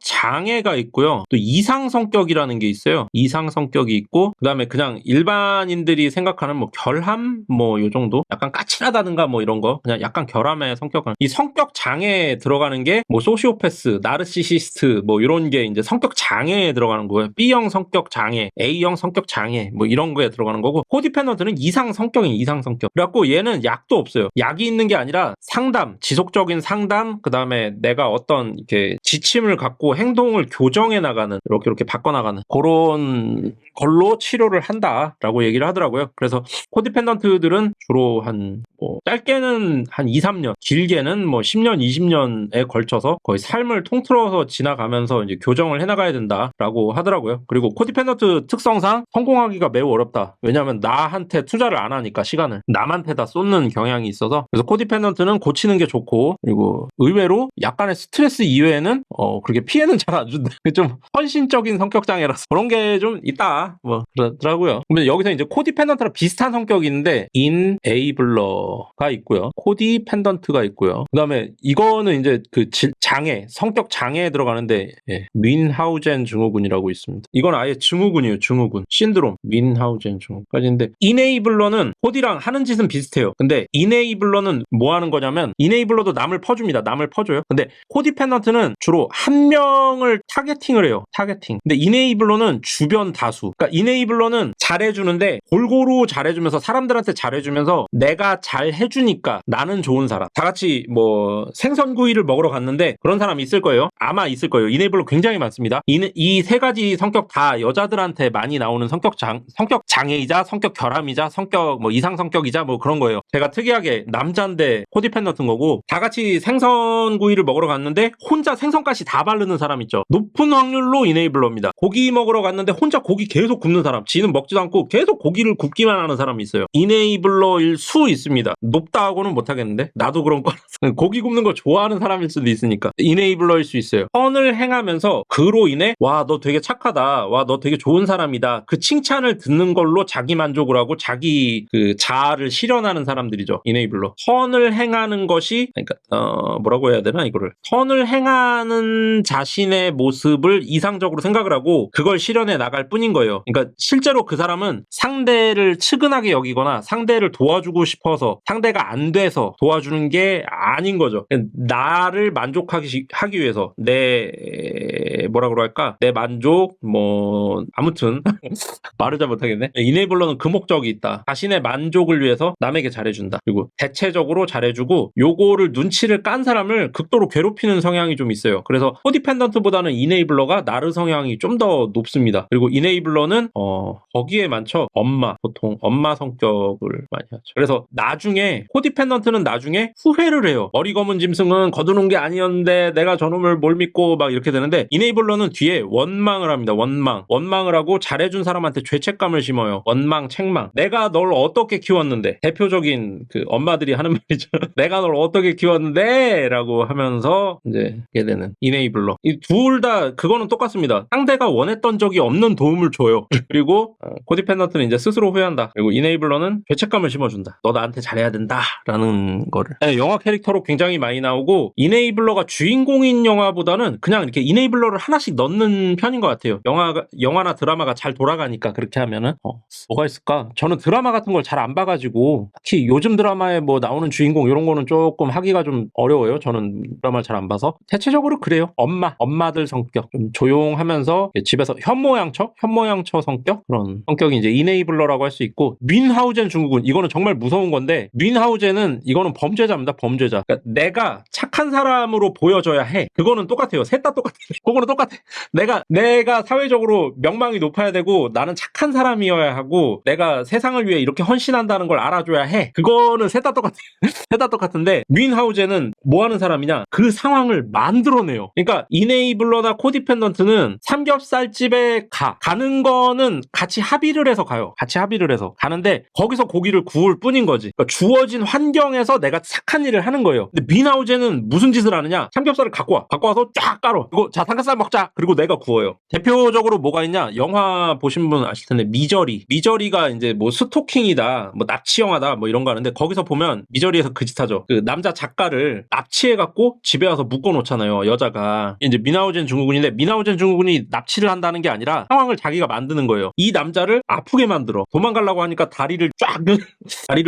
장애가 있고요. 또 이상 성격이라는 게 있어요. 이상 성격이 있고 그다음에 그냥 일반인들이 생각하는 뭐 결함 뭐 요 정도 약간 까칠하다든가 뭐 이런 거 그냥 약간 결함의 성격은 이 성격 장애에 들어가는 게 뭐 소시오패스, 나르시시스트 뭐 이런 게 이제 성격 장애에 들어가는 거예요. B형 성격 장애, A형 성격 장애 뭐 이런 거에 들어가는 거고 코디펜던트는 이상 성격. 그래갖고 얘는 약도 없어요. 약이 있는 게 아니라 상담, 지속적인 상담, 그다음에 내가 어떤 이렇게 지침을 갖고 행동을 교정해 나가는 이렇게 바꿔나가는 그런 걸로 치료를 한다라고 얘기를 하더라고요. 그래서 코디펜던트들은 주로 짧게는 한 2, 3년, 길게는 뭐 10년, 20년에 걸쳐서 거의 삶을 통틀어서 지나가면서 이제 교정을 해나가야 된다라고 하더라고요. 그리고 코디펜던트 특성상 성공하기가 매우 어렵다. 왜냐하면 나한테 투자를 안 하니까 시간을 남한테 다 쏟는 경향이 있어서 그래서 코디펜던트는 고치는 게 좋고 그리고 의외로 약간의 스트레스 이외에는 그렇게 피해는 잘 안 준다. 좀 헌신적인 성격 장애라서 그런 게 좀 있다. 뭐 그러더라고요. 근데 여기서 이제 코디펜던트랑 비슷한 성격이 있는데 인에이블러가 있고요. 코디펜던트가 있고요. 그다음에 이거는 이제 그 성격 장애에 들어가는데 윈하우젠 증후군이라고 있습니다. 이건 아예 증후군이에요. 증후군. 신드롬. 윈하우젠 증후군까지인데 이네이블러는 코디랑 하는 짓은 비슷해요. 근데 이네이블러는 뭐 하는 거냐면 이네이블러도 남을 퍼줍니다. 남을 퍼줘요. 근데 코디펜던트는 주로 한 명을 타겟팅을 해요. 근데 이네이블러는 주변 다수. 그러니까 이네이블러는 잘해주는데 골고루 잘해주면서 사람들한테 잘해주면서 내가 잘해주니까 나는 좋은 사람. 다 같이 뭐 생선구이를 먹으러 갔는데 그런 사람이 있을 거예요. 아마 있을 거예요. 이네이블러 굉장히 많습니다. 이 세 가지 성격 다 여자들한테 많이 나오는 성격 장애이자 성격 결함이자 성격 뭐 이상 성격이자 뭐 그런 거예요. 제가 특이하게 남자인데 코디펜던트인 거고 다 같이 생선구이를 먹으러 갔는데 혼자 생선가시 다 바르는 사람 있죠. 높은 확률로 이네이블러입니다. 고기 먹으러 갔는데 혼자 고기 계속 굽는 사람. 지는 먹지도 않고 계속 고기를 굽기만 하는 사람이 있어요. 이네이블러일 수 있습니다. 높다고는 못하겠는데 나도 그런 거라서 고기 굽는 거 좋아하는 사람일 수도 있으니까 이네이블러일 수 있어요. 선을 행하면서 그로 인해 와 너 되게 착하다. 와 너 되게 좋은 사람이다. 그 칭찬을 듣는 걸로 자기 만족을 하고 자기 그 자아를 실현하는 사람들이죠. 이네이블러. 선을 행하는 것이 그러니까 뭐라고 해야 되나 이거를 선을 행하는 자신의 모습을 이상적으로 생각을 하고 그걸 실현해 나갈 뿐인 거예요. 그러니까 실제로 그 사람은 상대를 측은하게 여기거나 상대를 도와주고 싶어서 상대가 안 돼서 도와주는 게 아닌 거죠. 나를 만족하기 위해서 내 뭐라 그럴까? 내 만족, 뭐, 아무튼. 말을 잘 못하겠네. 이네이블러는 그 목적이 있다. 자신의 만족을 위해서 남에게 잘해준다. 그리고 대체적으로 잘해주고, 요거를 눈치를 깐 사람을 극도로 괴롭히는 성향이 좀 있어요. 그래서 코디펜던트보다는 이네이블러가 나르 성향이 좀 더 높습니다. 그리고 이네이블러는, 거기에 많죠. 엄마. 보통 엄마 성격을 많이 하죠. 그래서 나중에, 코디펜던트는 나중에 후회를 해요. 머리 검은 짐승은 거두는 게 아니었는데 내가 저놈을 뭘 믿고 막 이렇게 되는데, 이네이블러는 뒤에 원망을 합니다. 원망을 하고 잘해준 사람한테 죄책감을 심어요. 원망, 책망. 내가 널 어떻게 키웠는데. 대표적인 그 엄마들이 하는 말이죠. 내가 널 어떻게 키웠는데 라고 하면서 이제 이게 되는 이네이블러. 이 둘 다 그거는 똑같습니다. 상대가 원했던 적이 없는 도움을 줘요. 그리고 코디펜던트는 이제 스스로 후회한다. 그리고 이네이블러는 죄책감을 심어준다. 너 나한테 잘해야 된다 라는 거를. 네, 영화 캐릭터로 굉장히 많이 나오고, 이네이블러가 주인공인 영화보다는 그냥 이렇게 이네이블러를 하나씩 넣는 편인 것 같아요. 영화나 드라마가 잘 돌아가니까. 그렇게 하면은 뭐가 있을까? 저는 드라마 같은 걸 잘 안 봐가지고, 특히 요즘 드라마에 뭐 나오는 주인공 이런 거는 조금 하기가 좀 어려워요. 저는 드라마를 잘 안 봐서. 대체적으로 그래요. 엄마들 성격 좀 조용하면서 집에서 현모양처 성격, 그런 성격이 이제 이네이블러라고 할 수 있고, 뮌하우젠 증후군, 이거는 정말 무서운 건데, 뮌하우젠은 이거는 범죄자입니다. 범죄자. 그러니까 내가 착한 사람으로 보여져야 해. 그거는 똑같아요. 셋 다 똑같아. 그거는 똑같아. 내가 사회적으로 명망이 높아야 되고, 나는 착한 사람이어야 하고, 내가 세상을 위해 이렇게 헌신한다는 걸 알아줘야 해. 그거는 셋 다 똑같아. 셋 다 똑같은데, 뮌하우젠은 뭐 하는 사람이냐? 그 상황을 만들어내요. 그러니까 이네이블러나 코디펜던트는 삼겹살집에 가는 거는 같이 합의를 해서 가요. 가는데 거기서 고기를 구울 뿐인 거지. 그러니까 주어진 환경에서 내가 착한 일을 하는 거예요. 근데 뮌하우젠은 무슨 짓을 하느냐? 삼겹살을 갖고 와서 쫙 깔어. 그리고 자, 삼겹살 먹자. 그리고 내가 구워요. 대표적으로 뭐가 있냐? 영화 보신 분 아실 텐데, 미저리가 이제 뭐 스토킹이다, 뭐 납치 영화다, 뭐 이런 거 하는데, 거기서 보면 미저리에서 그 짓 하죠. 그 남자 작가를 납치해갖고 집에 와서 묶어놓잖아요, 여자가. 이제 뮌하우젠 증후군인데, 뮌하우젠 증후군이 납치를 한다는 게 아니라 상황을 자기가 만드는 거예요. 이 남자를 아프게 만들어. 도망가려고 하니까 다리를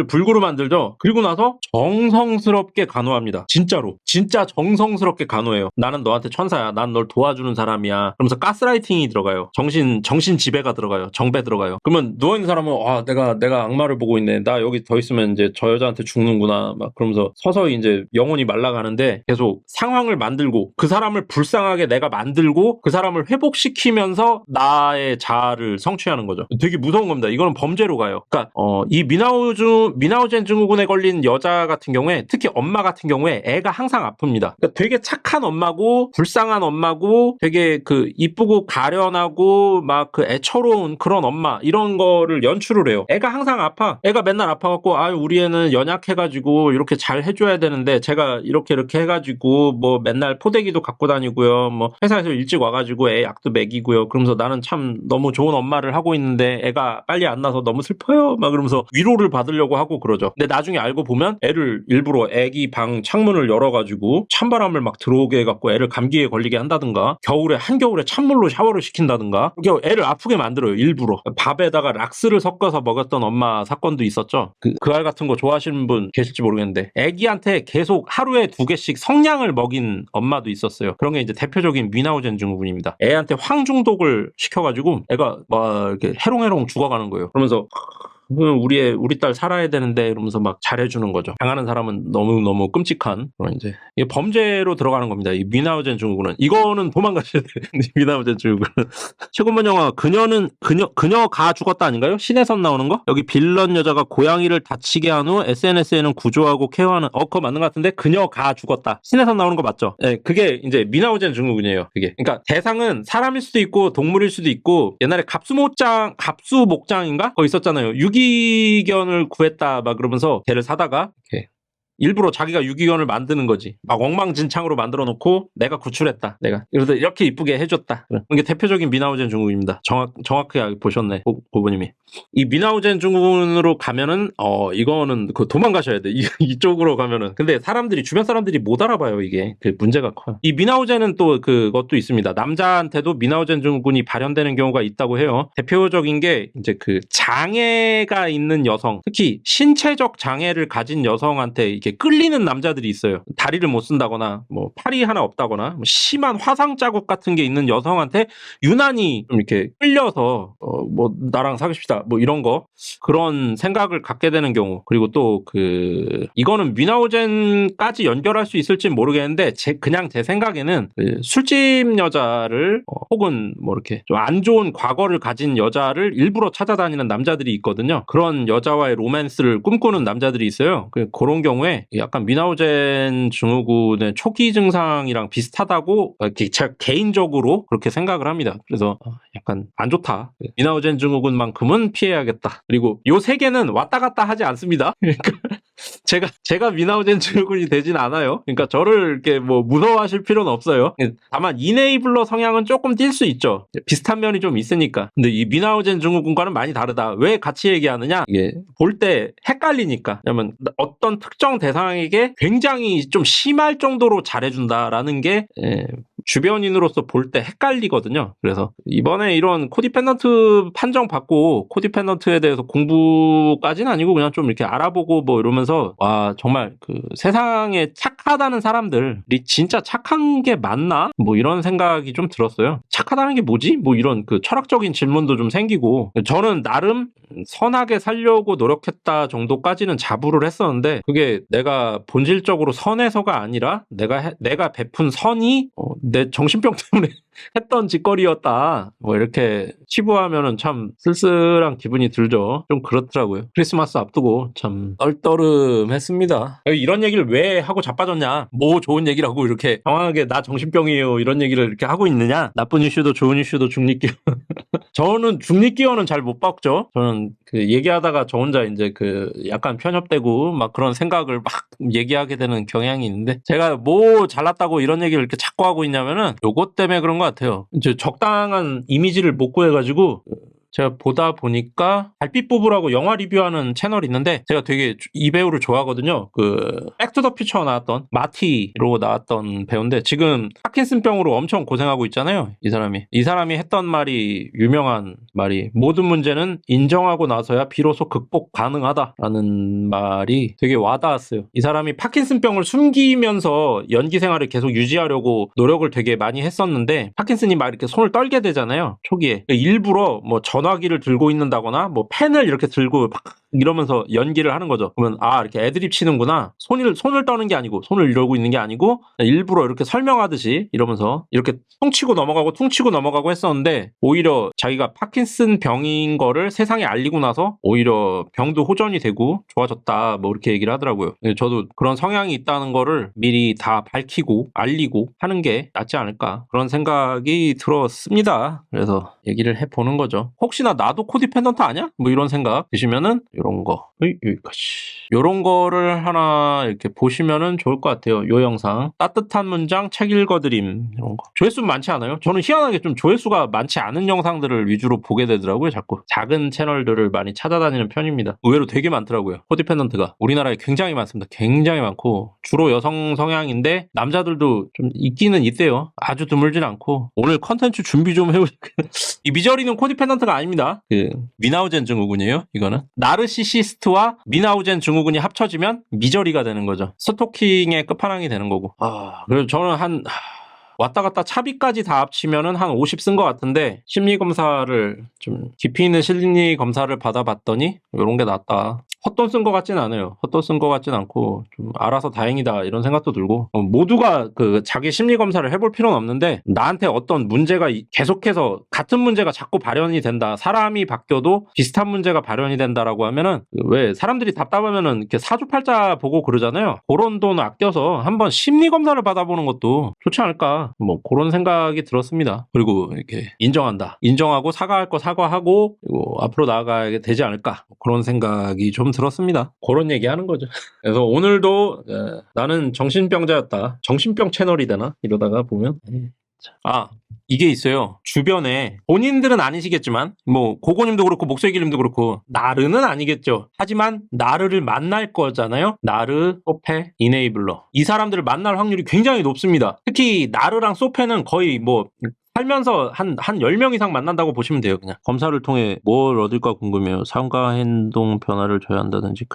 불구로 만들죠. 그리고 나서 정성스럽게 간호합니다. 진짜로. 진짜 정성스럽게 간호해요. 나는 너한테 천사야. 난 널 도와주는 사람이야. 그러면서 가스라이팅이 들어가요. 정신 지배가 들어가요. 정배 들어가요. 그러면 누워있는 사람은, 내가 악마를 보고 있네. 나 여기 더 있으면 이제 저 여자한테 죽는구나. 막 그러면서 서서히 이제 영혼이 말라가는데, 계속 상황을 만들고, 그 사람을 불쌍하게 내가 만들고, 그 사람을 회복시키면서 나의 자아를 성취하는 거죠. 되게 무서운 겁니다. 이거는 범죄로 가요. 그러니까 이 뮌하우젠 증후군에 걸린 여자 같은 경우에, 특히 엄마 같은 경우에 애가 항상 아픕니다. 그러니까 되게 착한 엄마고, 불쌍한 엄마고, 되게 그 이쁘고 가련하고 막 그 애처로운 그런 엄마, 이런 거를 연출을 해요. 애가 항상 아파. 애가 맨날 아파갖고, 우리 애는 연약해가지고 이렇게 잘 해줘야 되는데, 제가 이렇게 해가지고 뭐 맨날 포대기도 갖고 다니고요. 뭐 회사에서 일찍 와가지고 애 약도 먹이고요. 그러면서 나는 참 너무 좋은 엄마를 하고 있는데 애가 빨리 안 나서 너무 슬퍼요. 막 그러면서 위로를 받으려고 하고 그러죠. 근데 나중에 알고 보면 애를 일부러 애기 방 창문을 열어가지고 찬바람을 막 들어오게 해갖고 애를 감기에 걸리게 한다든가, 한겨울에 찬물로 샤워를 시킨다든가, 애를 아프게 만들어요. 일부러. 밥에다가 락스를 섞어서 먹었던 엄마 사건도 있었죠. 그 알 같은 거 좋아하시는 분 계실지 모르겠는데, 애기한테 계속 하루에 2개씩 성냥을 먹인 엄마도 있었어요. 그런 게 이제 대표적인 뮌하우젠 증후군입니다. 애한테 황중독을 시켜가지고 애가 막 이렇게 해롱해롱 죽어가는 거예요. 그러면서 우리 딸 살아야 되는데 이러면서 막 잘해주는 거죠. 당하는 사람은 너무너무 끔찍한 그런 이제 이게 범죄로 들어가는 겁니다. 이 뮌하우젠 증후군은. 이거는 도망가셔야 돼요. 뮌하우젠 증후군은. 최근번 영화 그녀가 죽었다 아닌가요? 신혜선 나오는 거? 여기 빌런 여자가 고양이를 다치게 한 후 SNS에는 구조하고 케어하는, 그거 맞는 것 같은데, 그녀가 죽었다. 신혜선 나오는 거 맞죠? 네, 그게 이제 뮌하우젠 증후군이에요. 그게. 그러니까 대상은 사람일 수도 있고 동물일 수도 있고, 옛날에 갑수목장인가? 그거 있었잖아요. 유기견을 구했다 막 그러면서 걔를 사다가 이렇게 일부러 자기가 유기견을 만드는 거지. 막 엉망진창으로 만들어 놓고 내가 구출했다. 그래서 이렇게 이쁘게 해줬다. 이게 대표적인 뮌하우젠 증후군입니다. 정확하게 보셨네, 고보님이. 이 뮌하우젠 증후군으로 가면은 이거는 도망가셔야 돼. 이쪽으로 가면은. 근데 주변 사람들이 못 알아봐요. 이게 그 문제가 커요. 이 뮌하우젠은 또 그것도 있습니다. 남자한테도 뮌하우젠 증후군이 발현되는 경우가 있다고 해요. 대표적인 게 이제 그 장애가 있는 여성, 특히 신체적 장애를 가진 여성한테 이게 이렇게 끌리는 남자들이 있어요. 다리를 못 쓴다거나 뭐 팔이 하나 없다거나 뭐 심한 화상 자국 같은 게 있는 여성한테 유난히 좀 이렇게 끌려서 뭐 나랑 사귀십시다 뭐 이런 거 그런 생각을 갖게 되는 경우. 그리고 또 이거는 뮤나우젠까지 연결할 수 있을지 모르겠는데 그냥 제 생각에는 술집 여자를 혹은 뭐 이렇게 좀 안 좋은 과거를 가진 여자를 일부러 찾아다니는 남자들이 있거든요. 그런 여자와의 로맨스를 꿈꾸는 남자들이 있어요. 그런 경우에 약간 뮤나우젠 증후군의 초기 증상이랑 비슷하다고 제가 개인적으로 그렇게 생각을 합니다. 그래서 약간 안 좋다. 뮤나우젠 증후군만큼은 피해야겠다. 그리고 요 세 개는 왔다 갔다 하지 않습니다. 그러니까 제가 뮤나우젠 증후군이 되진 않아요. 그러니까 저를 이렇게 뭐 무서워하실 필요는 없어요. 다만 이네이블러 성향은 조금 띌 수 있죠. 비슷한 면이 좀 있으니까. 근데 이 뮤나우젠 증후군과는 많이 다르다. 왜 같이 얘기하느냐? 이게 볼 때 헷갈리니까. 왜냐면 어떤 특정 대상에게 굉장히 좀 심할 정도로 잘해준다라는 게 주변인으로서 볼 때 헷갈리거든요. 그래서 이번에 이런 코디펜던트 판정 받고 코디펜던트에 대해서 공부까지는 아니고 그냥 좀 이렇게 알아보고 뭐 이러면서 와 정말 세상에 착하다는 사람들이 진짜 착한 게 맞나? 뭐 이런 생각이 좀 들었어요. 착하다는 게 뭐지? 뭐 이런 철학적인 질문도 좀 생기고 저는 나름 선하게 살려고 노력했다 정도까지는 자부를 했었는데 그게 내가 본질적으로 선해서가 아니라 내가 베푼 선이 내 정신병 때문에 했던 짓거리였다. 뭐 이렇게 치부하면은 참 쓸쓸한 기분이 들죠. 좀 그렇더라고요. 크리스마스 앞두고 참 떨떠름했습니다. 이런 얘기를 왜 하고 자빠졌냐? 뭐 좋은 얘기라고 이렇게 당황하게 나 정신병이에요 이런 얘기를 이렇게 하고 있느냐? 나쁜 이슈도 좋은 이슈도 중립기어. 저는 중립기어는 잘 못 봤죠. 저는 얘기하다가 저 혼자 이제 약간 편협되고 막 그런 생각을 막 얘기하게 되는 경향이 있는데 제가 뭐 잘났다고 이런 얘기를 이렇게 자꾸 하고 있냐면은 요것 때문에 그런 것 같아요. 이제 적당한 이미지를 못 구해가지고 제가 보다 보니까 달빛 부부라고 영화 리뷰하는 채널이 있는데 제가 되게 이 배우를 좋아하거든요. 백투더퓨처 나왔던 마티로 나왔던 배우인데 지금 파킨슨병으로 엄청 고생하고 있잖아요. 이 사람이 했던 말이 유명한 말이 모든 문제는 인정하고 나서야 비로소 극복 가능하다라는 말이 되게 와닿았어요. 이 사람이 파킨슨병을 숨기면서 연기 생활을 계속 유지하려고 노력을 되게 많이 했었는데 파킨슨이 막 이렇게 손을 떨게 되잖아요. 초기에 일부러 뭐 전화기를 들고 있는다거나 뭐 펜을 이렇게 들고 막 이러면서 연기를 하는 거죠. 그러면 이렇게 애드립 치는구나. 손을 떠는 게 아니고 손을 이러고 있는 게 아니고 일부러 이렇게 설명하듯이 이러면서 이렇게 퉁치고 넘어가고 했었는데 오히려 자기가 파킨슨 병인 거를 세상에 알리고 나서 오히려 병도 호전이 되고 좋아졌다 뭐 이렇게 얘기를 하더라고요. 저도 그런 성향이 있다는 거를 미리 다 밝히고 알리고 하는 게 낫지 않을까 그런 생각이 들었습니다. 그래서 얘기를 해보는 거죠. 혹시나 나도 코디펜던트 아니야? 뭐 이런 생각 드시면은 요런 거 여기까지 요런 거를 하나 이렇게 보시면은 좋을 것 같아요. 요 영상 따뜻한 문장 책 읽어드림 이런 거 조회수 많지 않아요? 저는 희한하게 좀 조회수가 많지 않은 영상들을 위주로 보게 되더라고요. 자꾸 작은 채널들을 많이 찾아다니는 편입니다. 의외로 되게 많더라고요. 코디펜던트가 우리나라에 굉장히 많습니다. 굉장히 많고 주로 여성 성향인데 남자들도 좀 있기는 있대요. 아주 드물진 않고 오늘 컨텐츠 준비 좀 해오니까 이 미저리는 코디펜던트가 아닙니다. 뮤나우젠 증후군이에요. 이거는 나르시시스트와 뮤나우젠 증후군이 합쳐지면 미저리가 되는 거죠. 스토킹의 끝판왕이 되는 거고. 그래서 저는 왔다 갔다 차비까지 다 합치면은 한 50 쓴 것 같은데 심리검사를 좀 깊이 있는 심리검사를 받아봤더니 이런 게 낫다. 헛돈 쓴 것 같진 않아요. 헛돈 쓴 것 같진 않고 좀 알아서 다행이다 이런 생각도 들고 모두가 자기 심리검사를 해볼 필요는 없는데 나한테 어떤 문제가 계속해서 같은 문제가 자꾸 발현이 된다. 사람이 바뀌어도 비슷한 문제가 발현이 된다라고 하면은 왜 사람들이 답답하면은 이렇게 사주팔자 보고 그러잖아요. 그런 돈 아껴서 한번 심리검사를 받아보는 것도 좋지 않을까 뭐 그런 생각이 들었습니다. 그리고 이렇게 인정하고 사과할 거 사과하고 그리고 앞으로 나아가야 되지 않을까 그런 생각이 좀 들었습니다. 그런 얘기 하는 거죠. 그래서 오늘도 나는 정신병자였다. 정신병 채널이 되나? 이러다가 보면 이게 있어요. 주변에 본인들은 아니시겠지만 뭐 고고님도 그렇고 목소리기님도 그렇고 나르는 아니겠죠. 하지만 나르를 만날 거잖아요. 나르, 소페, 이네이블러 이 사람들을 만날 확률이 굉장히 높습니다. 특히 나르랑 소페는 거의 뭐 살면서 한 10명 이상 만난다고 보시면 돼요, 그냥. 검사를 통해 뭘 얻을까 궁금해요. 삶과 행동 변화를 줘야 한다든지,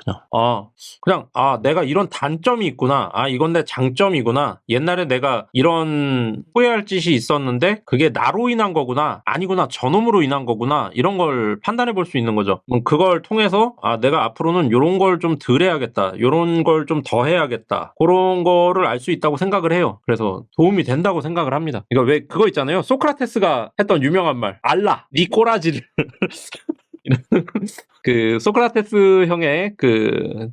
그냥, 내가 이런 단점이 있구나. 이건 내 장점이구나. 옛날에 내가 이런 후회할 짓이 있었는데, 그게 나로 인한 거구나. 아니구나. 저놈으로 인한 거구나. 이런 걸 판단해 볼 수 있는 거죠. 그걸 통해서, 내가 앞으로는 요런 걸 좀 덜 해야겠다. 요런 걸 좀 더 해야겠다. 그런 거를 알 수 있다고 생각을 해요. 그래서 도움이 된다고 생각을 합니다. 그러니까 왜 그거 있잖아요. 소크라테스가 했던 유명한 말. 알라, 니 꼬라지를. 그 소크라테스 형의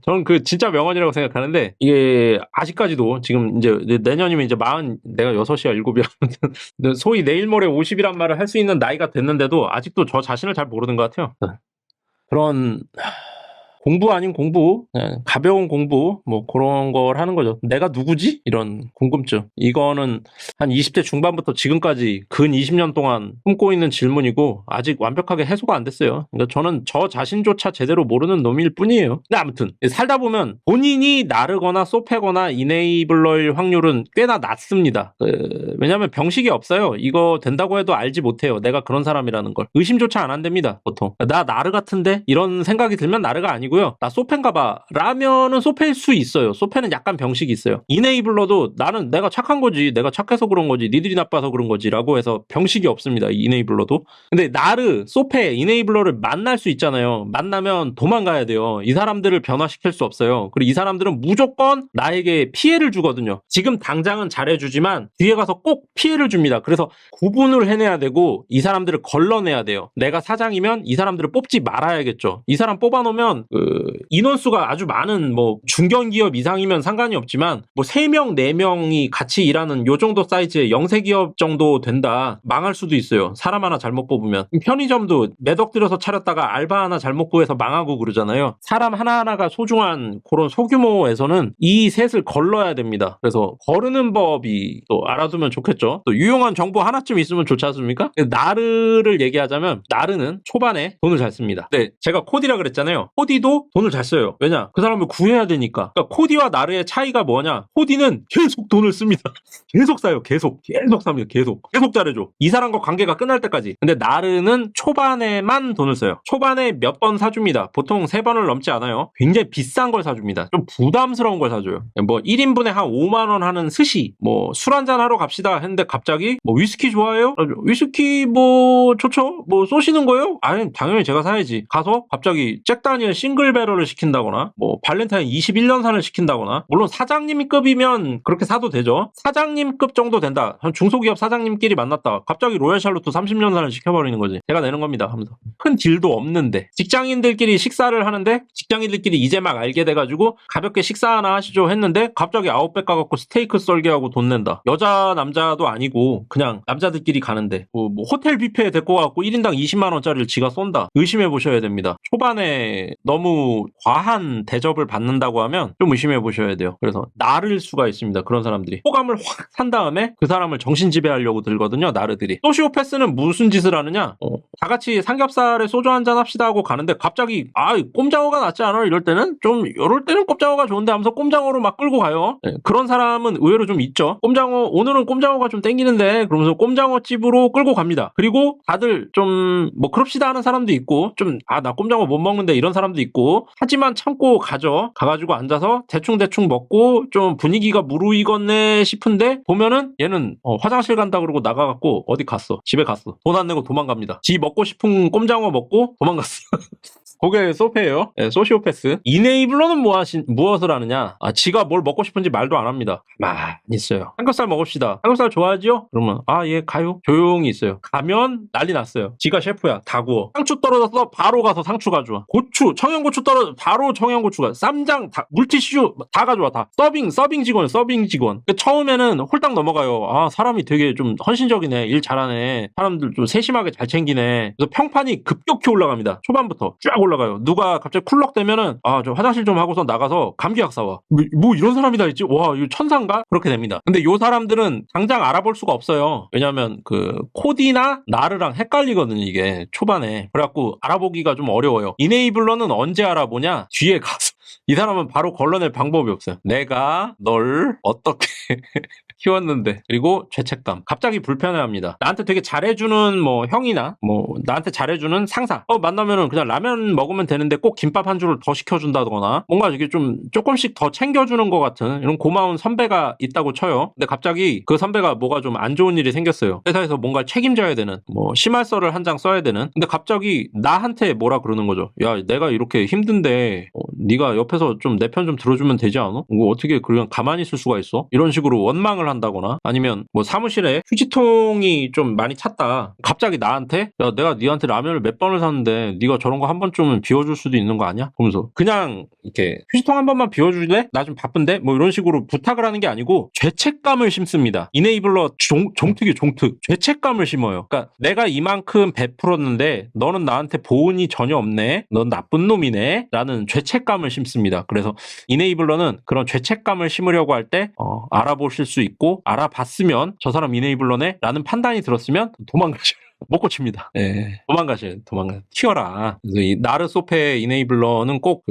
저는 진짜 명언이라고 생각하는데, 이게 아직까지도 지금 이제 내년이면 이제 내가 6이야 7이야 소위 내일 모레 50이란 말을 할 수 있는 나이가 됐는데도 아직도 저 자신을 잘 모르는 것 같아요. 그런 공부 아닌 공부, 가벼운 공부, 뭐 그런 걸 하는 거죠. 내가 누구지? 이런 궁금증. 이거는 한 20대 중반부터 지금까지 근 20년 동안 품고 있는 질문이고 아직 완벽하게 해소가 안 됐어요. 그러니까 저는 저 자신조차 제대로 모르는 놈일 뿐이에요. 근데 아무튼 살다 보면 본인이 나르거나 쏘패거나 이네이블러일 확률은 꽤나 낮습니다. 왜냐하면 병식이 없어요. 이거 된다고 해도 알지 못해요. 내가 그런 사람이라는 걸. 의심조차 안 한답니다. 보통. 나 나르 같은데? 이런 생각이 들면 나르가 아니고, 나 소패인가봐 라면은 소패일 수 있어요. 소패는 약간 병식이 있어요. 이네이블러도 나는 내가 착한 거지, 내가 착해서 그런 거지, 니들이 나빠서 그런 거지 라고 해서 병식이 없습니다. 이네이블러도. 근데 나르, 소패, 이네이블러를 만날 수 있잖아요. 만나면 도망가야 돼요. 이 사람들을 변화시킬 수 없어요. 그리고 이 사람들은 무조건 나에게 피해를 주거든요. 지금 당장은 잘해주지만 뒤에 가서 꼭 피해를 줍니다. 그래서 구분을 해내야 되고 이 사람들을 걸러내야 돼요. 내가 사장이면 이 사람들을 뽑지 말아야겠죠. 이 사람 뽑아놓으면 인원수가 아주 많은 뭐 중견기업 이상이면 상관이 없지만 뭐 3명, 4명이 같이 일하는 요 정도 사이즈의 영세기업 정도 된다. 망할 수도 있어요. 사람 하나 잘못 뽑으면. 편의점도 매덕 들여서 차렸다가 알바 하나 잘못 구해서 망하고 그러잖아요. 사람 하나하나가 소중한 그런 소규모에서는 이 셋을 걸러야 됩니다. 그래서 거르는 법이 또 알아두면 좋겠죠. 또 유용한 정보 하나쯤 있으면 좋지 않습니까? 나르를 얘기하자면 나르는 초반에 돈을 잘 씁니다. 네, 제가 코디라 그랬잖아요. 코디도 돈을 잘 써요. 왜냐? 그 사람을 구해야 되니까. 그러니까 코디와 나르의 차이가 뭐냐? 코디는 계속 돈을 씁니다. 계속 사요. 계속 삽니다. 계속 잘해줘. 이 사람과 관계가 끝날 때까지. 근데 나르는 초반에만 돈을 써요. 초반에 몇 번 사줍니다. 보통 3번을 넘지 않아요. 굉장히 비싼 걸 사줍니다. 좀 부담스러운 걸 사줘요. 뭐 1인분에 한 5만 원 하는 스시, 뭐 술 한잔 하러 갑시다 했는데 갑자기 뭐 위스키 좋아해요? 위스키 뭐 좋죠? 뭐 쏘시는 거예요? 아니 당연히 제가 사야지. 가서 갑자기 잭다니엘 싱글 배럴을 시킨다거나 뭐 발렌타인 21년산을 시킨다거나, 물론 사장님급이면 그렇게 사도 되죠. 사장님급 정도 된다. 중소기업 사장님끼리 만났다. 갑자기 로얄 샬롯도 30년산을 시켜버리는 거지. 제가 내는 겁니다 하면서. 큰 딜도 없는데 직장인들끼리 식사를 하는데 직장인들끼리 이제 막 알게 돼가지고 가볍게 식사 하나 하시죠 했는데 갑자기 아웃백 가갖고 스테이크 썰기하고 돈 낸다. 여자 남자도 아니고 그냥 남자들끼리 가는데 뭐 호텔 뷔페에 데리고 가갖고 1인당 20만 원짜리를 지가 쏜다. 의심해 보셔야 됩니다. 초반에 너무 과한 대접을 받는다고 하면 좀 의심해 보셔야 돼요. 그래서 나를 수가 있습니다. 그런 사람들이 호감을 확 산 다음에 그 사람을 정신지배하려고 들거든요. 나르들이. 소시오패스는 무슨 짓을 하느냐? 다 같이 삼겹살에 소주 한잔 합시다 하고 가는데 갑자기 꼼장어가 낫지 않아? 이럴 때는 좀 이럴 때는 꼼장어가 좋은데 하면서 꼼장어로 막 끌고 가요. 네, 그런 사람은 의외로 좀 있죠. 오늘은 꼼장어가 좀 땡기는데 그러면서 꼼장어 집으로 끌고 갑니다. 그리고 다들 좀 뭐 그럽시다 하는 사람도 있고 좀 나 꼼장어 못 먹는데 이런 사람도 있고 하지만 참고 가죠. 가가지고 앉아서 대충 먹고 좀 분위기가 무르익었네 싶은데 보면은 얘는 화장실 간다 그러고 나가갖고 어디 갔어. 집에 갔어. 돈 안 내고 도망갑니다. 지 먹고 싶은 꼼장어 먹고 도망갔어. 그게 소패예요. 네, 소시오패스. 이네이블러는 무엇을 하느냐? 지가 뭘 먹고 싶은지 말도 안 합니다. 가만 있어요. 삼겹살 먹읍시다. 삼겹살 좋아하지요? 그러면 예 가요. 조용히 있어요. 가면 난리 났어요. 지가 셰프야. 다 구워. 상추 떨어졌어. 바로 가서 상추 가져와. 고추, 청양고추 떨어져 바로 청양고추가. 쌈장, 물티슈 다 가져와. 다. 서빙 직원. 처음에는 홀딱 넘어가요. 사람이 되게 좀 헌신적이네. 일 잘하네. 사람들 좀 세심하게 잘 챙기네. 그래서 평판이 급격히 올라갑니다. 초반부터 쫙 올라가요. 누가 갑자기 쿨럭대면은 저 화장실 좀 하고서 나가서 감기약 사와. 뭐 이런 사람이 다 있지? 와, 이거 천사인가? 그렇게 됩니다. 근데 요 사람들은 당장 알아볼 수가 없어요. 왜냐면 그 코디나 나르랑 헷갈리거든요, 이게 초반에. 그래갖고 알아보기가 좀 어려워요. 이네이블러는 언제 알아보냐? 뒤에 가서. 이 사람은 바로 걸러낼 방법이 없어요. 내가 널 어떻게 키웠는데. 그리고 죄책감. 갑자기 불편해합니다. 나한테 되게 잘해주는 뭐 형이나 뭐 나한테 잘해주는 상사 만나면은 그냥 라면 먹으면 되는데 꼭 김밥 한 줄을 더 시켜준다거나 뭔가 이게 좀 조금씩 더 챙겨주는 것 같은 이런 고마운 선배가 있다고 쳐요. 근데 갑자기 그 선배가 뭐가 좀 안 좋은 일이 생겼어요. 회사에서 뭔가 책임져야 되는 뭐 심할서를 한 장 써야 되는. 근데 갑자기 나한테 뭐라 그러는 거죠. 야, 내가 이렇게 힘든데 네가 옆에서 좀 내 편 좀 들어주면 되지 않아? 뭐 어떻게 그냥 가만히 있을 수가 있어? 이런 식으로 원망을 한다거나 아니면 뭐 사무실에 휴지통이 좀 많이 찼다. 갑자기 나한테 야, 내가 네한테 라면을 몇 번을 샀는데 네가 저런 거 한 번쯤은 비워줄 수도 있는 거 아니야? 그러면서 그냥 이렇게 휴지통 한 번만 비워줄래? 나 좀 바쁜데? 뭐 이런 식으로 부탁을 하는 게 아니고 죄책감을 심습니다. 이네이블러 종특이 종특. 죄책감을 심어요. 그러니까 내가 이만큼 베풀었는데 너는 나한테 보은이 전혀 없네. 넌 나쁜 놈이네. 라는 죄책감을 심습니다. 그래서 이네이블러는 그런 죄책감을 심으려고 할 때 알아보실 수 있고 알아봤으면 저 사람 이네이블러네? 라는 판단이 들었으면 도망가죠. 못 고칩니다. 예. 튀어라. 그래서 이 나르 소페 이네이블러는 꼭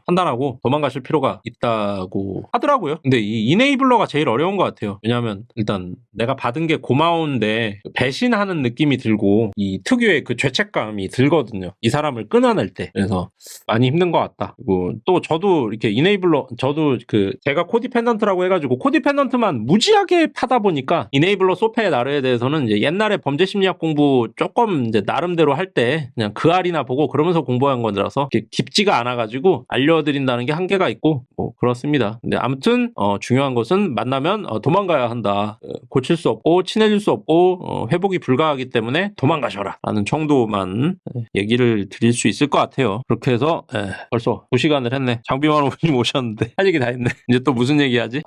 판단하고 도망가실 필요가 있다고 하더라고요. 근데 이 이네이블러가 제일 어려운 것 같아요. 왜냐하면 일단 내가 받은 게 고마운데 배신하는 느낌이 들고 이 특유의 그 죄책감이 들거든요. 이 사람을 끊어낼 때. 그래서 많이 힘든 것 같다. 그리고 또 저도 이렇게 이네이블러 저도 제가 코디펜던트라고 해가지고 코디펜던트만 무지하게 파다 보니까 이네이블러 소페 나르에 대해서는 이제 옛날에 범죄 심리학 공부 조금 이제 나름대로 할 때 그냥 그 알이나 보고 그러면서 공부한 거라서 깊지가 않아가지고 알려드린다는 게 한계가 있고 뭐 그렇습니다. 근데 아무튼 중요한 것은 만나면 도망가야 한다. 고칠 수 없고 친해질 수 없고 회복이 불가하기 때문에 도망가셔라 라는 정도만 얘기를 드릴 수 있을 것 같아요. 그렇게 해서 벌써 2시간을 했네. 장비만 오님 오셨는데 할 얘기 다 했네. 이제 또 무슨 얘기하지?